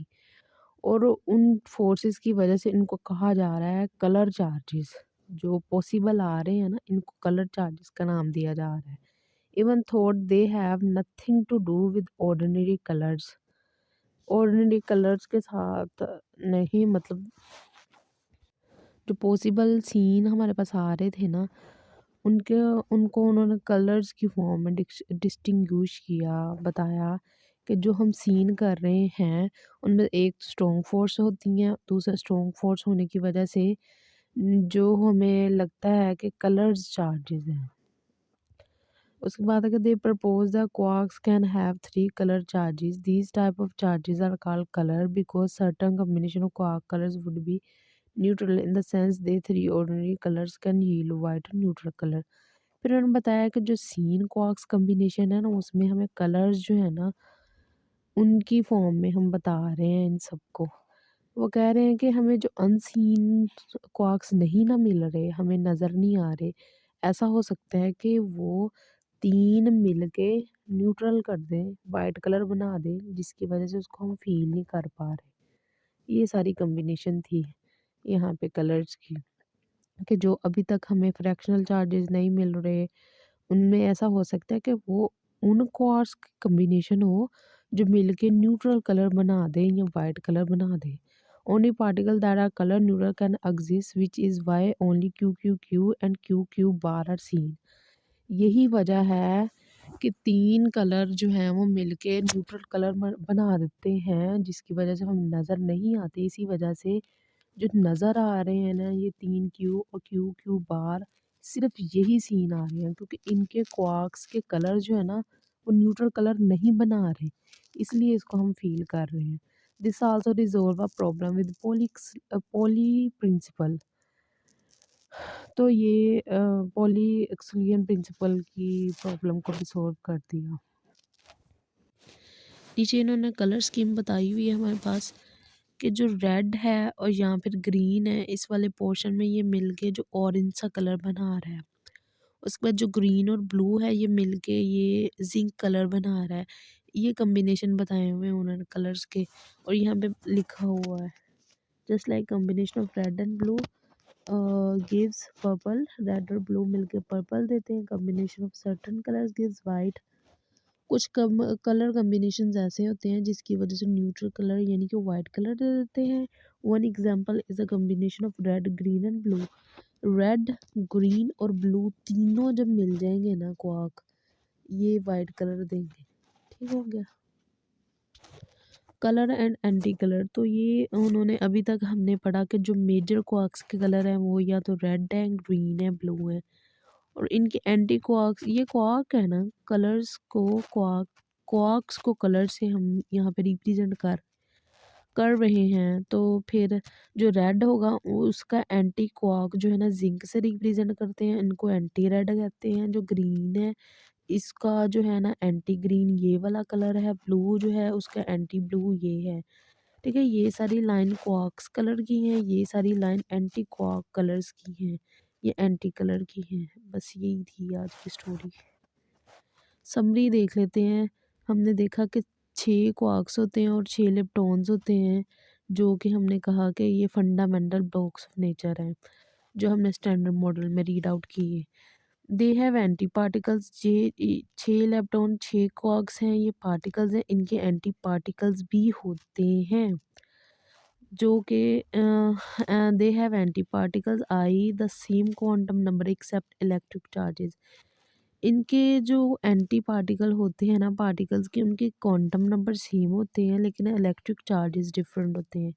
और उन फोर्सेस की वजह से इनको कहा जा रहा है कलर चार्जेस। जो पॉसिबल आ रहे हैं ना इनको कलर चार्जेस का नाम दिया जा रहा है। Even thought they have nothing to do with ordinary colours. Ordinary colours के साथ नहीं, मतलब जो पॉसिबल सीन हमारे पास आ रहे थे ना उनके उनको उन्होंने कलर्स की फॉर्म में डिस्टिंग्विश किया, बताया कि जो हम सीन कर रहे हैं उनमें एक स्ट्रॉन्ग फोर्स होती हैं, दूसरा स्ट्रॉन्ग फोर्स होने की वजह से जो हमें लगता है कि कलर्स चार्जेस हैं। उसके बाद अगर they propose the quarks can have 3 colour charges, these type of charges are called colour because certain combination of quark colours would be neutral in the sense they 3 ordinary colours can yield white neutral colour. फिर उन्होंने बताया कि जो scene quarks combination है ना उसमें हमें colours जो है ना उनकी फॉर्म में हम बता रहे हैं इन सबको। वो कह रहे हैं कि हमें जो अनसीन क्वार्क्स नहीं ना मिल रहे, हमें नज़र नहीं आ रहे, ऐसा हो सकता है कि वो 3 मिलके न्यूट्रल कर दें, वाइट कलर बना दें, जिसकी वजह से उसको हम फ़ील नहीं कर पा रहे। ये सारी कॉम्बिनेशन थी यहाँ पे कलर्स की, कि जो अभी तक हमें फ्रैक्शनल चार्जेस नहीं मिल रहे, उनमें ऐसा हो सकता है कि वो उन क्वार्क्स की कॉम्बिनेशन हो जो मिलके न्यूट्रल कलर बना दें या वाइट कलर बना दें। Only particle that are colour neutral can exist which is why only Q Q Q and Q Q bar are seen. यही वजह है कि 3 कलर जो हैं वो मिलके न्यूट्रल कलर बना देते हैं, जिसकी वजह से हम नज़र नहीं आते। इसी वजह से जो नज़र आ रहे हैं ना ये 3 क्यू और क्यू क्यू बार, सिर्फ यही सीन आ रहे हैं क्योंकि इनके क्वार्क्स के कलर जो है ना वो न्यूट्रल कलर नहीं बना रहे, इसलिए इसको हम फील कर रहे हैं। This also resolve a problem with Pauli principle. तो ये पॉली एक्सक्लूजन प्रिंसिपल की प्रॉब्लम को भी सॉल्व कर दिया। नीचे इन्होंने कलर स्कीम बताई हुई है हमारे पास कि जो रेड है और यहाँ फिर ग्रीन है, इस वाले पोर्शन में ये मिलके जो ऑरेंज सा कलर बना रहा है। उसके बाद जो ग्रीन और ब्लू है ये मिलके ये जिंक कलर बना रहा है। ये कॉम्बिनेशन बताए हुए हैं उन्होंने कलर्स के, और यहाँ पे लिखा हुआ है just like combination of red and blue gives purple, red और ब्लू मिलके पर्पल देते हैं। Combination of certain colours gives white. कुछ कम कलर कॉम्बिनेशंस ऐसे होते हैं जिसकी वजह से न्यूट्रल कलर यानी कि वाइट कलर दे देते हैं। One example is a combination of red green and blue. Red green और ब्लू तीनों जब मिल जाएंगे ना क्वार्क, ये वाइट कलर देंगे। ठीक हो गया। कलर एंड एंटी कलर, तो ये उन्होंने अभी तक हमने पढ़ा कि जो मेजर क्वार्क्स के कलर हैं वो या तो रेड है, ग्रीन है, ब्लू है। और इनके एंटी क्वार्क्स, ये क्वार्क है ना, कलर्स को क्वार्क्स को कलर से हम यहाँ पे रिप्रेजेंट कर कर रहे हैं। तो फिर जो रेड होगा उसका एंटी क्वार्क जो है ना जिंक से रिप्रेजेंट करते हैं, इनको एंटी रेड कहते हैं। जो ग्रीन है इसका जो है ना एंटी ग्रीन ये वाला कलर है। ब्लू जो है उसका एंटी ब्लू ये है। ठीक है, ये सारी लाइन क्वार्क्स कलर की हैं, ये सारी लाइन एंटी क्वार्क कलर्स की हैं, ये एंटी कलर की हैं। बस यही थी आज की स्टोरी। समरी देख लेते हैं। हमने देखा कि 6 क्वार्क्स होते हैं और 6 लेप्टॉन्स होते हैं, जो कि हमने कहा कि ये फंडामेंटल ब्लॉक्स ऑफ नेचर हैं, जो हमने स्टैंडर्ड मॉडल में रीड आउट किए। They have anti particles. ये 6 लेप्टॉन 6 क्वार्क्स हैं, ये पार्टिकल्स हैं, इनके एंटी पार्टिकल्स भी होते हैं जो कि they have anti particles I the same quantum number except electric charges. इनके जो एंटी पार्टिकल होते हैं ना पार्टिकल्स के, उनके क्वांटम नंबर सेम होते हैं लेकिन इलेक्ट्रिक चार्जेस डिफरेंट होते हैं।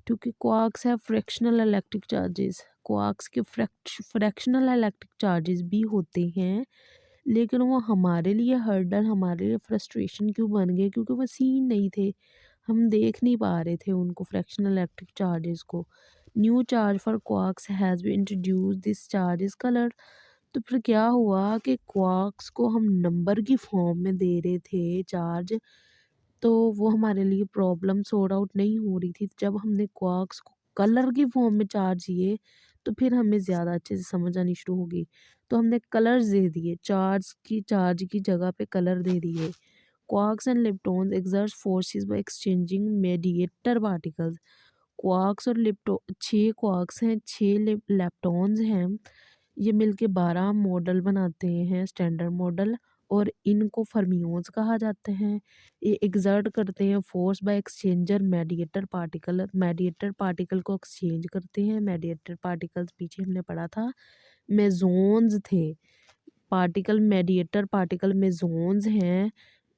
क्योंकि क्वार्क्स है फ्रैक्शनल इलेक्ट्रिक चार्जेस, क्वार्क्स के फ्रैक्शनल इलेक्ट्रिक चार्जेस भी होते हैं, लेकिन वो हमारे लिए हर्डल, हमारे लिए फ्रस्ट्रेशन क्यों बन गए, क्योंकि वो सीन नहीं थे, हम देख नहीं पा रहे थे उनको फ्रैक्शनल इलेक्ट्रिक चार्जेस को। New charge for quarks has been introduce, this charge is colour. तो फिर क्या हुआ कि क्वार्क्स को हम नंबर की फॉर्म में दे रहे थे चार्ज, तो वो हमारे लिए प्रॉब्लम सॉर्ट आउट नहीं हो रही थी। जब हमने क्वार्क्स को कलर की फॉर्म में चार्ज किए तो फिर हमें ज़्यादा अच्छे से समझ आनी शुरू हो गई। तो हमने कलर्स दे दिए, चार्ज की जगह पे कलर दे दिए। Quarks and leptons exert forces by exchanging mediator particles. Quarks और लेप्टो 6 क्वार्क्स हैं, 6 लेप्टॉन्स हैं, ये मिलके 12 मॉडल बनाते हैं स्टैंडर्ड मॉडल, और इनको फर्मियोन्स कहा जाते हैं। ये एक्सर्ट करते हैं force by exchanger mediator particle को एक्सचेंज करते हैं। मेडिएटर पार्टिकल्स पीछे हमने पढ़ा था मेसोन्स थे। पार्टिकल मेडिएटर पार्टिकल मेसोन्स हैं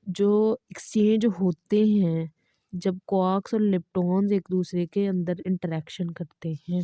जो एक्सचेंज होते हैं जब क्वार्क्स और लेप्टॉन्स एक दूसरे के अंदर इंटरेक्शन करते हैं।